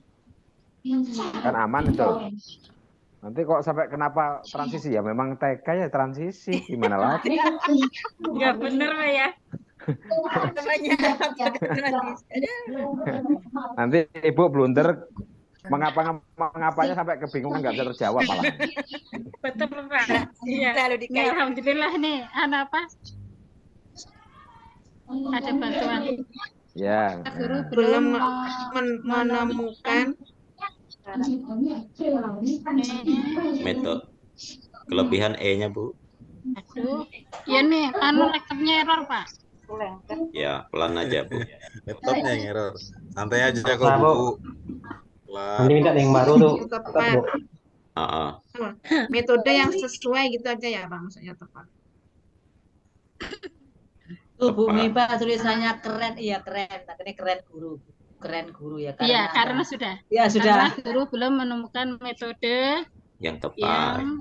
Kan aman itu. Nanti kok sampai kenapa transisi ya memang TK ya transisi, gimana lagi? Nggak bener Pak ya. Namanya transisi. Nanti Ibu blunder mengapanya sampai kebingungan nggak bisa terjawab malahan. Betul Pak. Iya. Lalu Ini dikait. alhamdulillah nih, apa? Ada bantuan. Ya. Guru belum menemukan Metode kelebihan E-nya, Bu. Aduh, ya nih, laptopnya error Pak. Ya, pelan aja, Bu. Laptopnya yang error. Santai aja kok, Nah, Bu. Bu. Pelan. Nanti minta yang baru tuh. yang Tepat, tepat. Bu. Metode yang sesuai gitu aja ya Bang, maksudnya tepat. Tuh Bu Tepat. Miba tulisannya keren, iya keren, tapi ini keren guru ya. Iya, karena sudah. Ya sudah. Karena guru belum menemukan metode Yang tepat. yang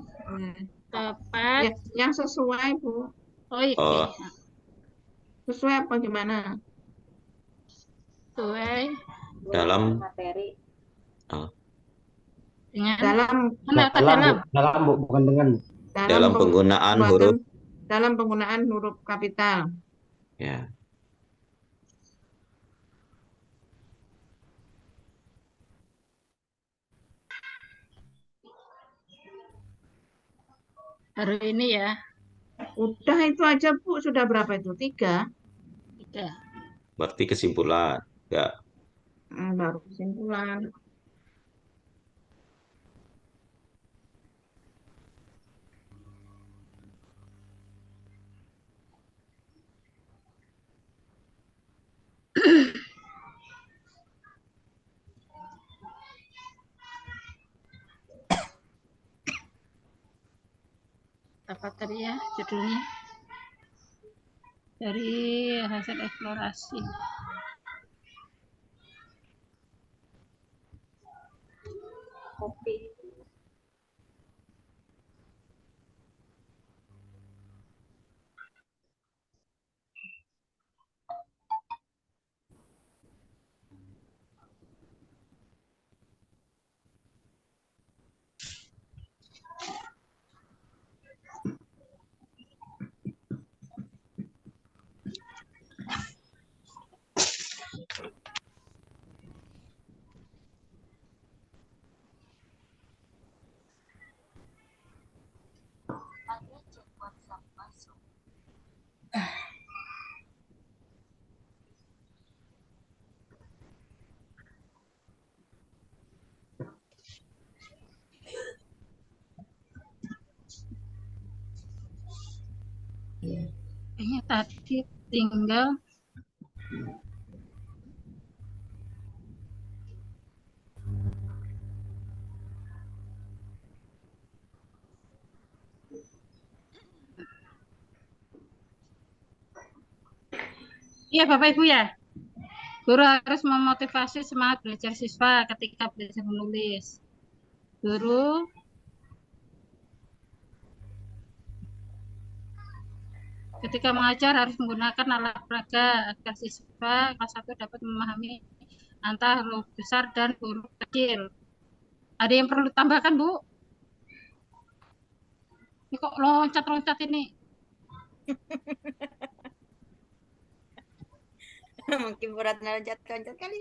tepat. Ya, yang sesuai Bu. Oh iya. Oh. Sesuai apa gimana? Sesuai Dalam materi. dengan Dalam, Bu, bukan dengan, Bu. Dalam penggunaan huruf. Dalam penggunaan huruf kapital. Ya. baru ini ya. Udah itu aja Bu, sudah berapa itu? 3? 3. Berarti kesimpulan. Ya. Baru kesimpulan. Apa tadi ya judulnya? Dari hasil eksplorasi. Kopi. Kayaknya tadi tinggal iya Bapak Ibu ya. Guru harus memotivasi semangat belajar siswa ketika belajar menulis. Guru ketika mengajar harus menggunakan alat peraga agar siswa kelas 1 dapat memahami antara huruf besar dan huruf kecil. Ada yang perlu tambahkan, Bu? Ini kok loncat-loncat ini? Mungkin berat loncat-loncat kali.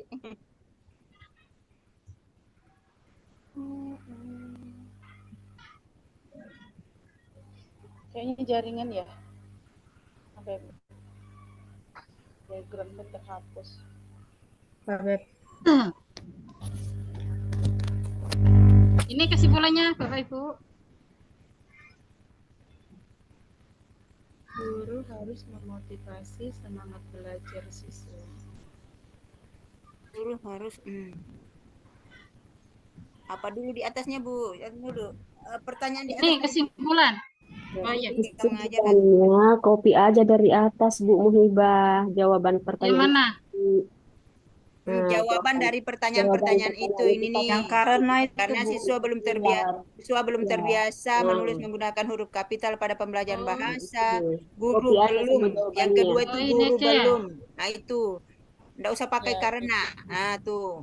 Kayaknya jaringan ya. Sampai diagramnya terhapus. Pak Beb. Ini kesimpulannya Bapak Ibu. Guru harus memotivasi semangat belajar siswa. Guru harus apa dulu di atasnya Bu? Yang dulu pertanyaan di Ini atas. kesimpulan. Oh iya. Kesimpulannya copy aja dari atas Bu Muhibah jawaban Yang pertanyaan. mana? Nah, Jawaban dari pertanyaan-pertanyaan itu ini nih. Yang karena itu Karena Bu. siswa belum terbiasa menulis menggunakan huruf kapital pada pembelajaran bahasa. Guru Copy aja belum. semua Yang kedua itu Oh, ini guru aja ya? belum. Nah itu. Nggak usah pakai karena. Nah tuh.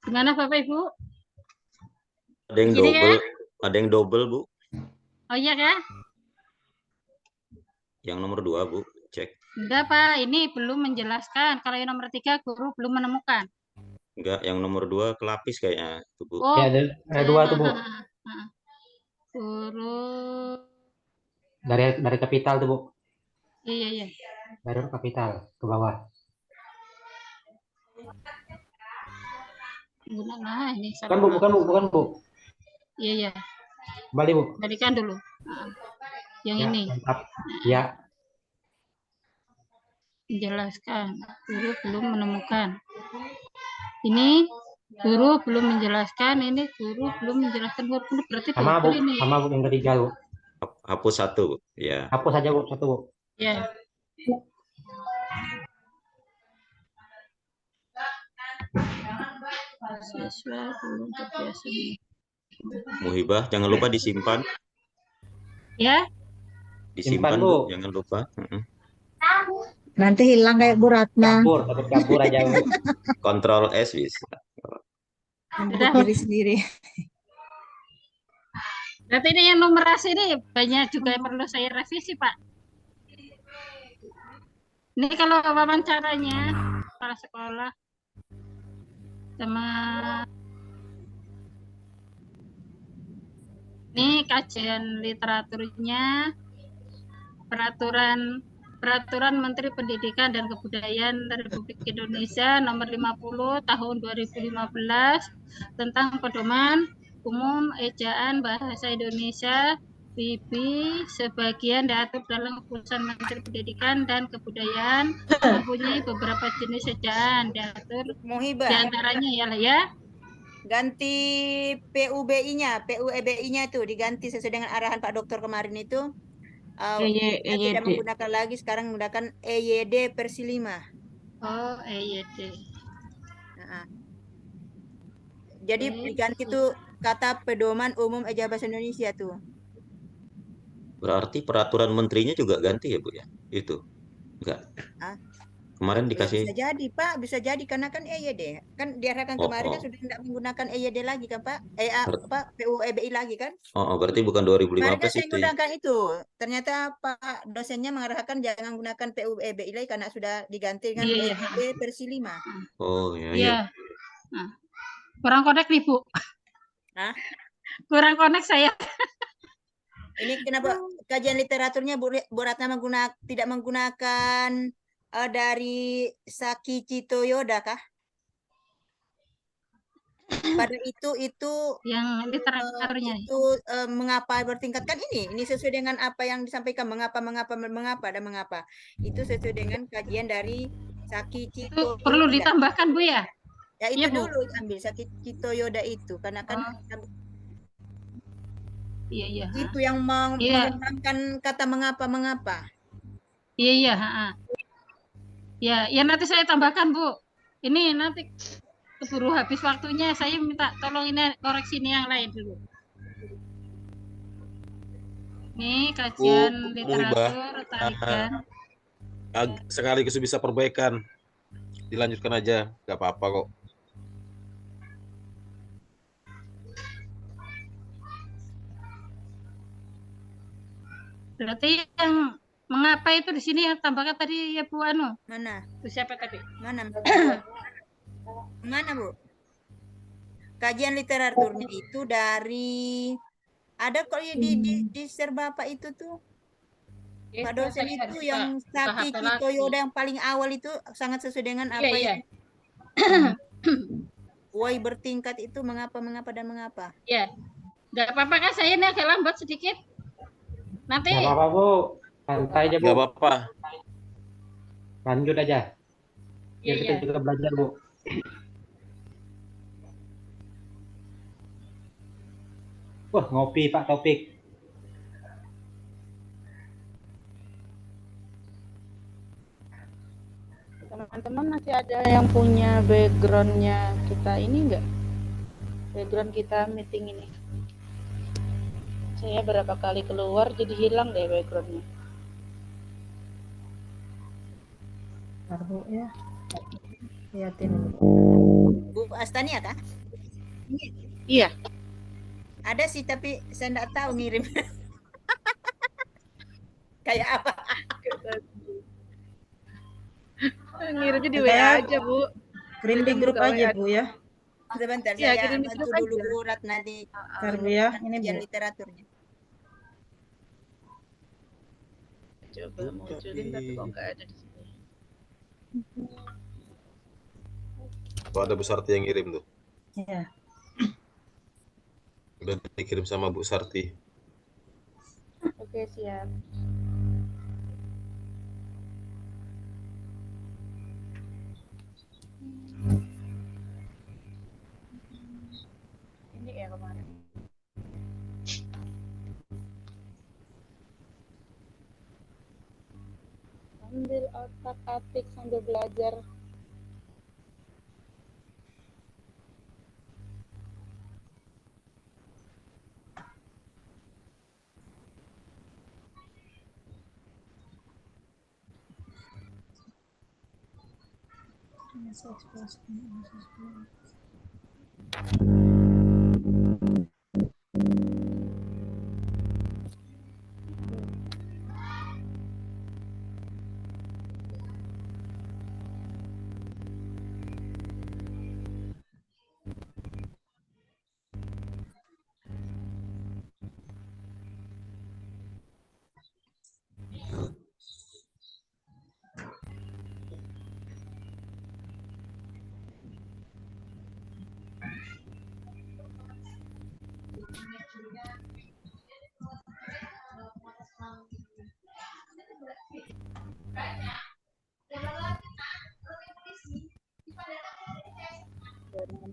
Gimana Bapak Ibu? Ada yang Gini double, kan? ada yang double Bu. Oh iya kah? Yang nomor 2 Bu, cek. Enggak Pak, ini belum menjelaskan. Kalau yang nomor 3 guru belum menemukan. Enggak, yang nomor 2 kelapis kayaknya tuh Bu. Oh, Ya, ada dua tuh Bu. Guru. Dari kapital tuh Bu. Iya, iya. Dari kapital ke bawah. Nah, ini Bukan Bu, bukan Bu. Iya, iya. Kembali Bu. Balikan dulu. Yang Ya, ini. mantap. Ya. Menjelaskan. Guru belum menemukan. Ini guru belum menjelaskan. Ini guru belum menjelaskan. Berarti Sama Bu, double ini. sama Bu yang ketiga Bu. Hapus 1 Bu. Ya. Hapus aja Bu, 1 Bu. Ya. Siswa belum terbiasa. Muhibah, jangan lupa disimpan. Ya. Disimpan Simpan, Bu, Bu. jangan lupa. Nanti hilang kayak Bu Ratna. Takut kabur aja Bu. Kontrol S bisa. Untuk diri sendiri. Berarti ini yang numerasi ini banyak juga yang perlu saya revisi Pak. Ini kalau wawancaranya kepala sekolah sama ini kajian literaturnya peraturan Menteri Pendidikan dan Kebudayaan Republik Indonesia nomor 50 tahun 2015 tentang pedoman umum ejaan bahasa Indonesia BB sebagian diatur dalam keputusan Menteri Pendidikan dan Kebudayaan mempunyai beberapa jenis ejaan diatur diantaranya ya ganti PUEBI-nya tuh diganti sesuai dengan arahan Pak Dokter kemarin itu. Tidak menggunakan lagi, sekarang menggunakan EYD versi 5. Oh, EYD. Nah, jadi diganti tuh kata pedoman umum ejaan bahasa Indonesia tuh. Berarti peraturan menterinya juga ganti ya, Bu ya? Itu. Enggak. Ah, Kemarin ya dikasih. bisa jadi Pak, bisa jadi karena kan EYD kan diarahkan Oh, kemarin kan oh. sudah tidak menggunakan EYD lagi kan Pak, Ber- apa PUEBI lagi kan? berarti bukan Kemarin kan 2015 saya itu ya? ngundangkan itu, ternyata Pak dosennya mengarahkan jangan gunakan PUEBI lagi karena sudah diganti dengan Iya, iya. PSBB versi 5. Oh, ya, Iya. iya. Nah, kurang connect nih, Bu. Hah? Kurang connect saya. Ini kenapa kajian literaturnya Bu Ratna tidak menggunakan dari Saki Cito Yoda kah? Pada itu yang literaturnya itu mengapa bertingkatkan ini sesuai dengan apa yang disampaikan mengapa dan mengapa itu sesuai dengan kajian dari Saki itu Cito perlu Yoda. ditambahkan Bu ya? Ya itu Iya, Bu. dulu ambil Saki Cito Yoda itu karena kan Iya, iya. itu yang mengembangkan kata mengapa. Iya, iya. Ya, ya nanti saya tambahkan Bu. Ini nanti keburu habis waktunya. Saya minta tolong ini koreksi ini yang lain dulu. Ini kajian Muhibah, literatur tarikan. sekaligus bisa perbaikan. Dilanjutkan aja, nggak apa-apa kok. Berarti yang mengapa itu di sini yang tambahkan tadi ya Bu Anu? Mana? Itu siapa tadi? Mana Bu? Kajian literaturnya itu dari ada kok ya di share Bapak itu tuh. Pak dosen itu yang Saki Cito Yoda yang paling awal itu sangat sesuai dengan apa yang why bertingkat itu mengapa dan mengapa. Ya, nggak apa-apa kan saya ini agak lambat sedikit. Nanti. Nggak apa-apa Bu, santai aja Bu. Nggak apa-apa. Lanjut aja. Biar kita juga belajar Bu. Wah ngopi Pak Taufik. Teman-teman masih ada yang punya backgroundnya kita ini enggak? Background kita meeting ini. Saya berapa kali keluar jadi hilang deh backgroundnya. Bentar, Bu ya. Lihatin. Bu Astania kah? Iya. Ada sih tapi saya nggak tahu ngirim. Kayak apa? Ngirimnya di WA aja Bu. Kirim di grup aja Bu ya. Sebentar Iya, saya kirim di bantu grup dulu aja. Bu Ratna di Bentar Bu ya, ini kajian Bu. literaturnya. Coba munculin tapi kok nggak ada di sini. Oh, ada Bu Sarti yang ngirim tuh. Iya. Udah dikirim sama Bu Sarti. Oke, siap. Ini ya kemarin. Sambil otak-atik sambil belajar.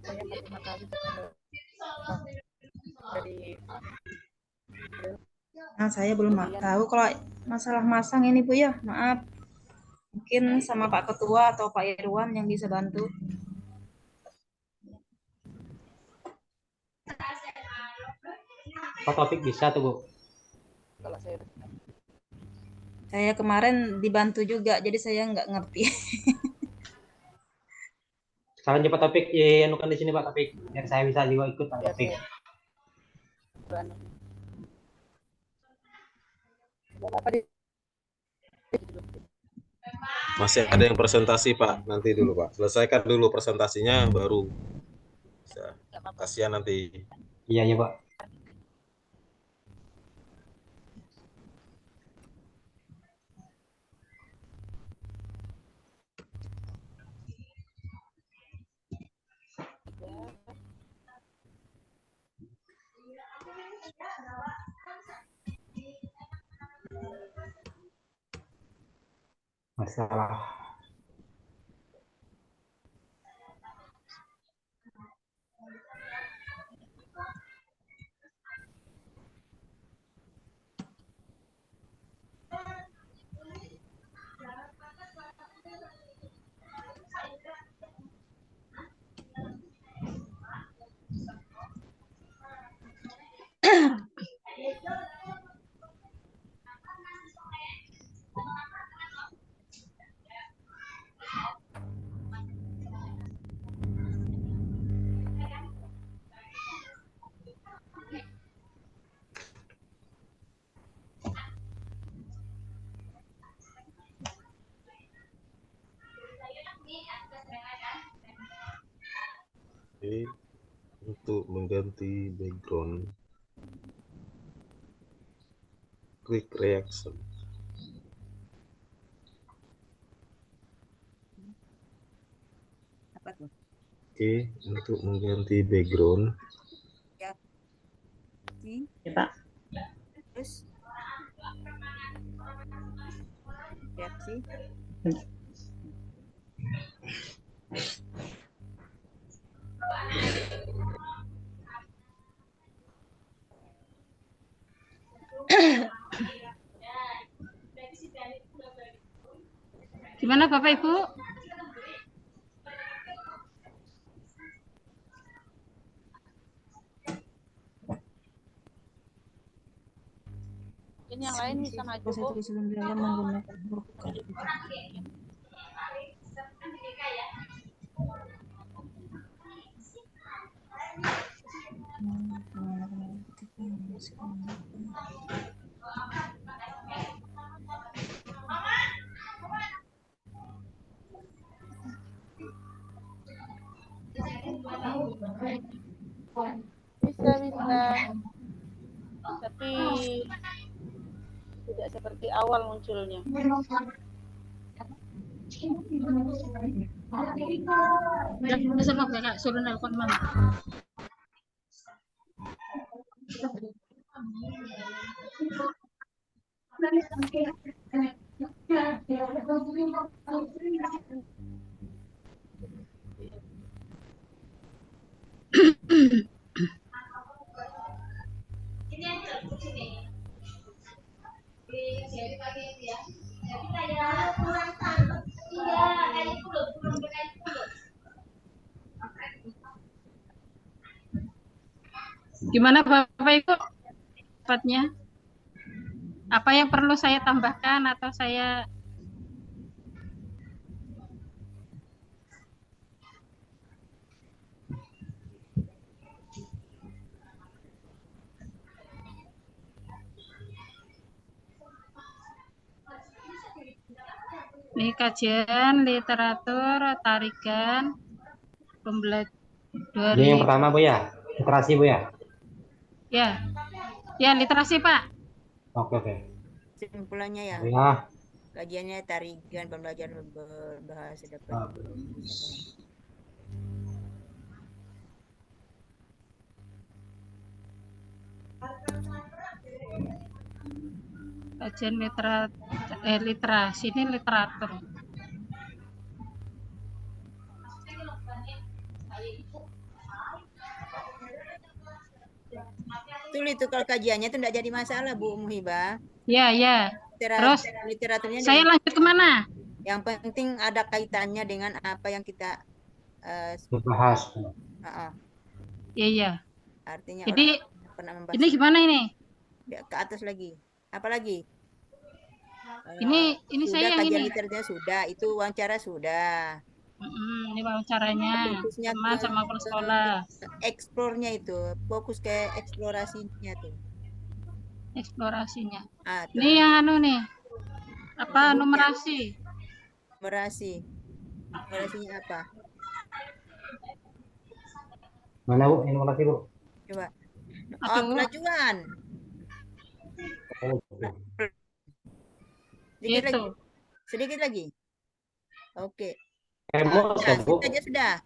Saya pertama kali dari Nah, saya belum tahu kalau masalah masang ini Bu ya. Maaf. Mungkin sama Pak Ketua atau Pak Irwan yang bisa bantu. Pak Taufik bisa tuh Bu. kalau saya Saya kemarin dibantu juga, jadi saya nggak ngerti. Sekarang coba topik anukan di sini Pak topik biar saya bisa juga ikut Pak Biar topik. saya apa di Masih ada yang presentasi Pak, nanti dulu Pak. Selesaikan dulu presentasinya baru bisa. Kasihan nanti. Iya ya Pak. Masalah Oke, untuk mengganti background, quick reaction. Apa tuh? Oke, untuk mengganti background, Ya. Ya, Pak. Terus reaksi. Gimana Bapak Ibu? mungkin yang lain bisa maju Bu. Satu sebelum biaya menggunakan huruf kapital. Bisa, tapi tidak seperti awal munculnya. Udah sama Kakak suruh nelpon Mama. Gimana Bapak Ibu? Cepatnya. Apa yang perlu saya tambahkan atau saya ini kajian literatur tarikan pembelajaran ini yang pertama Bu ya, literasi Bu ya. ya. Ya, literasi Pak. Oke. Kesimpulannya ya. Ya. Kajiannya tarikan pembelajaran berbahasa dapat. Kajian literasi ini literatur. Sulit itu kalau kajiannya itu tidak jadi masalah Bu Muhibah. Ya. Terus literaturnya saya lanjut kemana? Yang penting ada kaitannya dengan apa yang kita bahas. Iya. Artinya jadi pernah membahas. Ini gimana ini? Ke atas lagi. Apa lagi? Ini sudah, saya yang kajian ini. literasinya sudah, itu wawancara sudah. Ini wawancaranya Fokusnya teman ke, sama kepala sekolah. eksplornya itu, fokus ke eksplorasinya tuh. Eksplorasinya. Tuh. Ini yang anu nih. Apa numerasi? Numerasinya apa? Mana Bu? Numerasi Bu? Coba. Pelajuan. Sedikit lagi. Oke. Bu. Itu aja sudah.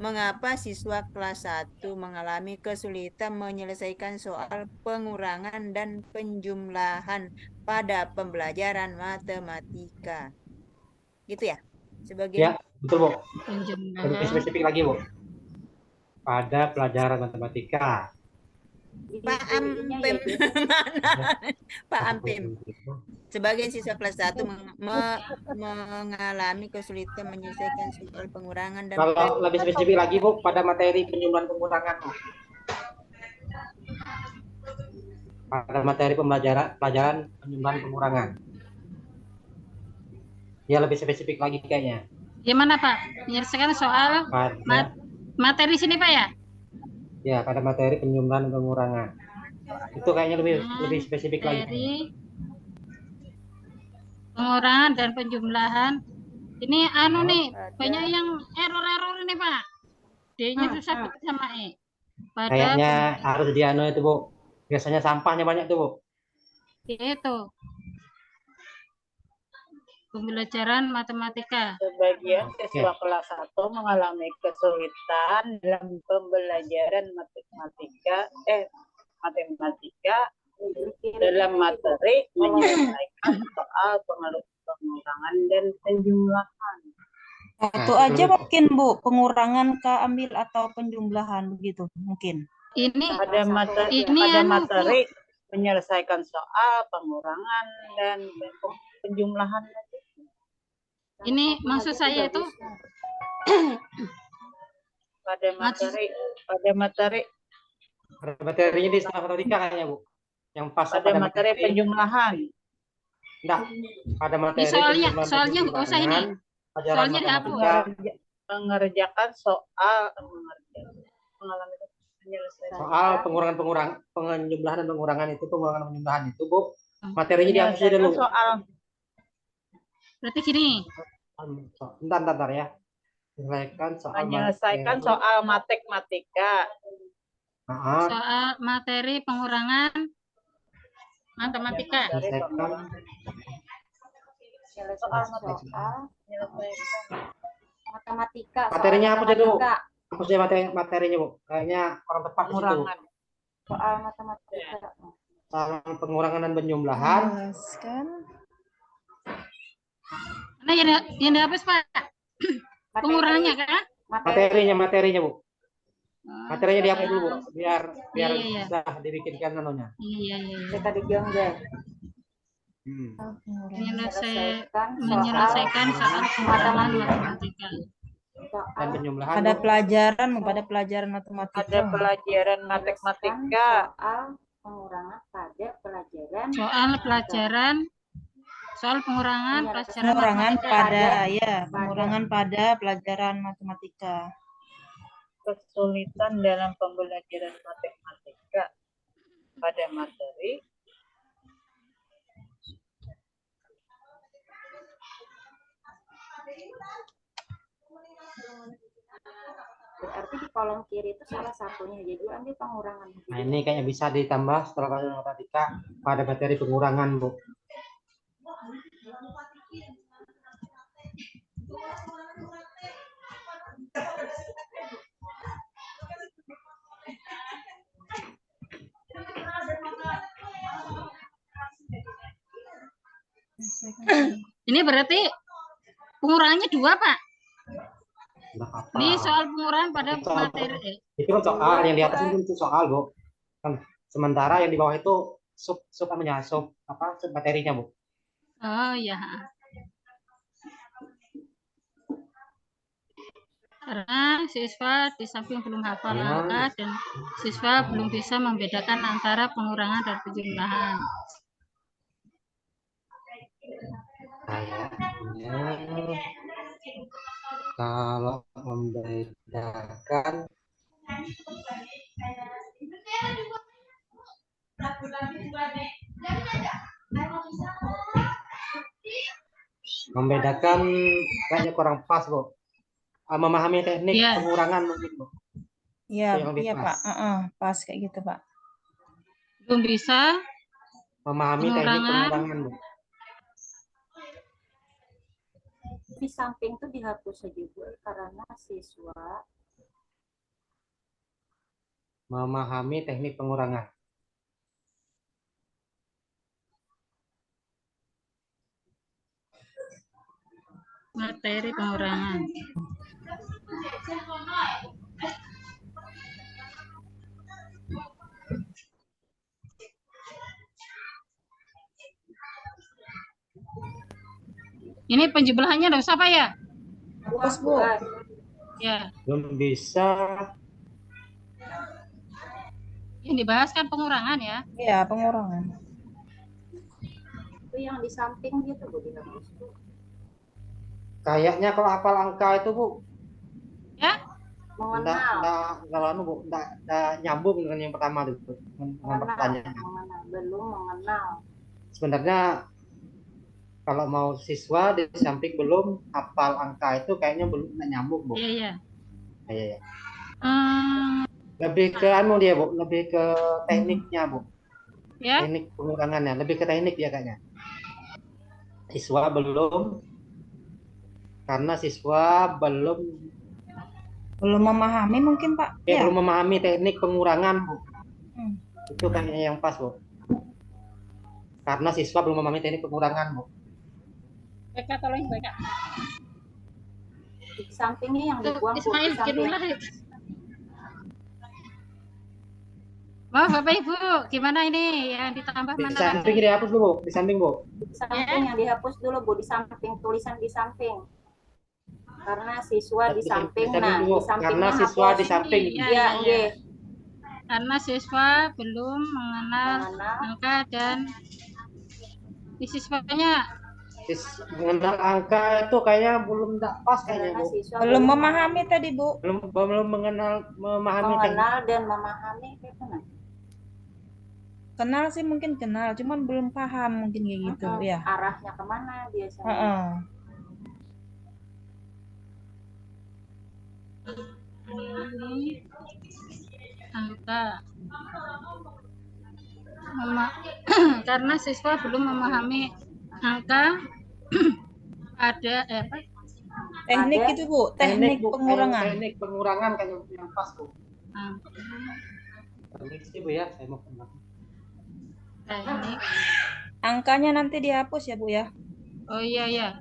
Mengapa siswa kelas 1 mengalami kesulitan menyelesaikan soal pengurangan dan penjumlahan pada pembelajaran matematika? Gitu ya? Ya, betul Bu. Penjumlahan. Lebih spesifik lagi Bu. Pada pelajaran matematika. Pak Ampem mana? Pak Ampem. Sebagian siswa kelas 1 mengalami kesulitan menyelesaikan soal pengurangan dan kalau lebih spesifik lagi Bu, pada materi penjumlahan pengurangan Bu. Pada materi pelajaran penjumlahan pengurangan. Ya lebih spesifik lagi kayaknya. Gimana Pak? Menyelesaikan soal materi sini Pak ya? Ya, pada materi penjumlahan pengurangan. Itu kayaknya lebih spesifik lagi. Pengurangan dan penjumlahan. Ini anu nih, banyak yang error ini Pak. D-nya susah sama E. Kayaknya harus di anu itu Bu. Biasanya sampahnya banyak tuh Bu. Itu. Pembelajaran matematika. Sebagian siswa kelas 1 mengalami kesulitan dalam pembelajaran matematika dalam materi menyelesaikan soal pengurangan dan penjumlahan. Itu aja mungkin Bu, pengurangan keambil atau penjumlahan begitu mungkin. Ini pada materi menyelesaikan soal pengurangan dan penjumlahan. Ini maksud saya itu pada materinya di setengah matematika kayaknya Bu. Yang pas pada materi penjumlahan. Enggak, pada materi soalnya nggak usah ini. Soalnya dihapus. Mengerjakan soal pengurangan penjumlahan dan pengurangan itu Bu. Materinya dihapus dulu. Soal. Berarti gini. Bentar ya. Menyelesaikan soal matematika. Soal materi pengurangan matematika. Soal matematika. Materinya apa dulu? Hapus aja materinya Bu. Kayaknya orang tepat di situ. Soal matematika. Soal pengurangan dan penjumlahan. Nah, yang dihapus Pak. Pengurangannya kan? Materinya Bu. Materinya dihapus dulu Bu, biar sudah dibikinkan anunya. Iya. Kita diganggel. Menyelesaikan soal matematika. Dan penjumlahan. Pada pelajaran matematika. Ada pelajaran matematika. Soal pengurangan pada pelajaran. Soal pengurangan pengurangan pada pelajaran matematika. Kesulitan dalam pembelajaran matematika pada materi berarti di kolom kiri itu salah satunya, jadi ambil pengurangan. Nah ini kayaknya bisa ditambah setelah pelajaran matematika pada materi pengurangan Bu. Ini berarti pengurangannya 2 Pak. Ini soal pengurangan pada materi. Itu soal yang di atas itu soal Bu. Sementara yang di bawah itu sub materinya Bu. Oh ya. Karena siswa di samping belum hafal angka dan siswa belum bisa membedakan antara pengurangan dan penjumlahan. kayaknya kalau membedakan kayaknya kurang pas, Bu. Memahami teknik Iya. pengurangan mungkin, Bu. Iya, Yang lebih iya pas. Pak. Pas kayak gitu, Pak. Belum bisa Memahami teknik pengurangan. pengurangan, Bu. Di samping tuh dihapus saja Bu, karena siswa Memahami teknik pengurangan. Materi pengurangan. Ini penjumlahannya udah usah Pak ya? Hapus, Bu. Ya, Belum bisa. yang dibahas kan pengurangan ya. Iya, pengurangan. itu yang di samping gitu Bu dihapus Bu. Kayaknya kalau hafal angka itu, Bu, Ya? Mengenal, nggak nyambung dengan yang pertama itu, Bu. Dengan pertanyaan. belum mengenal. Sebenarnya kalau mau siswa di samping belum hafal angka itu kayaknya belum nyambung, Bu. Iya. Iya. Lebih ke dia, Bu, lebih ke tekniknya, Bu. Ya? Teknik pengurangannya, lebih ke teknik ya kayaknya. Siswa belum, karena siswa belum memahami mungkin Pak. Ya, belum memahami teknik pengurangan, Bu. Itu kayaknya yang pas, Bu. Karena siswa belum memahami teknik pengurangan, Bu. Baca tolong baca. Di sampingnya yang dibuang Bu, Ismail di samping. bikinlah. Maaf Bapak Ibu, gimana ini yang ditambah Di mana? samping dihapus dulu, Bu. Di samping, Bu. Di samping yang dihapus dulu Bu, di samping tulisan di samping. Karena siswa di samping, nah di sampingnya Karena siswa hapus. di samping. Iya, nggih. Karena siswa belum mengenal angka dan di siswanya Mengenal angka itu kayaknya belum pas kayaknya, Bu. Belum memahami tadi, Bu. Belum memahami teknik. Mengenal dan memahami itu nah. Kenal sih mungkin kenal, cuman belum paham mungkin kayak gitu, ya. Arahnya kemana biasanya? ini angka karena siswa belum memahami angka ada apa? Teknik itu Bu, teknik Bu. pengurangan. Teknik pengurangan kayak yang pas, Bu. Permisi, Bu ya, saya mau kembali. Teknik. Angkanya nanti dihapus ya Bu ya. Oh iya.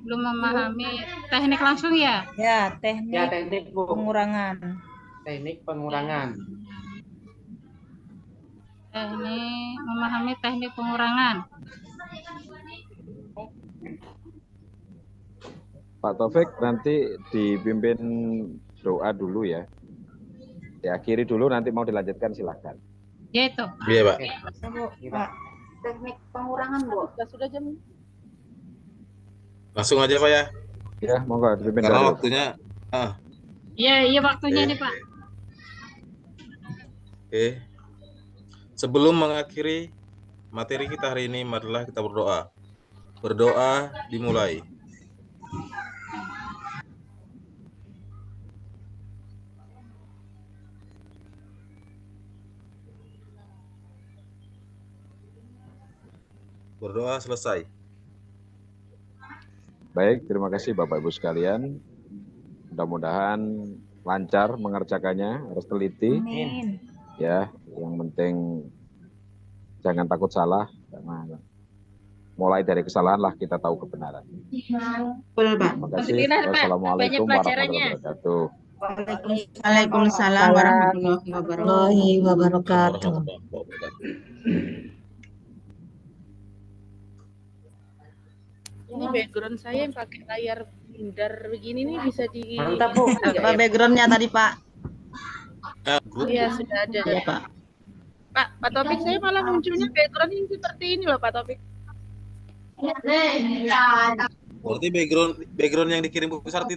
Belum memahami teknik langsung ya? Ya, teknik, Ya, teknik, Bu. pengurangan. Teknik pengurangan. Teknik memahami teknik pengurangan. Pak Taufik nanti dipimpin doa dulu ya. Diakhiri dulu, nanti mau dilanjutkan silakan. Ya itu. Iya, Pak. Pak. Teknik pengurangan Bu. Sudah jam. Langsung aja Pak ya. Ya, monggo dipimpin Karena dulu. waktunya Iya waktunya Oke. nih Pak. Oke. Sebelum mengakhiri materi kita hari ini, marilah kita berdoa. Berdoa dimulai. Berdoa selesai. Baik, terima kasih Bapak Ibu sekalian. Mudah-mudahan lancar mengerjakannya, harus teliti. Amin. Ya, yang penting jangan takut salah, karena mulai dari kesalahanlah kita tahu kebenaran. Betul, Pak. Terima kasih. Wassalamualaikum warahmatullahi wabarakatuh. Waalaikumsalam warahmatullahi wabarakatuh. Ini background saya yang pakai layar bundar begini nih bisa di. Mantap, Bu. Apa backgroundnya tadi, Pak? Iya sudah ada. Ya, Pak. Pak Taufik, saya malah munculnya background yang seperti ini loh Pak Taufik. Berarti background yang dikirim Bu Sarti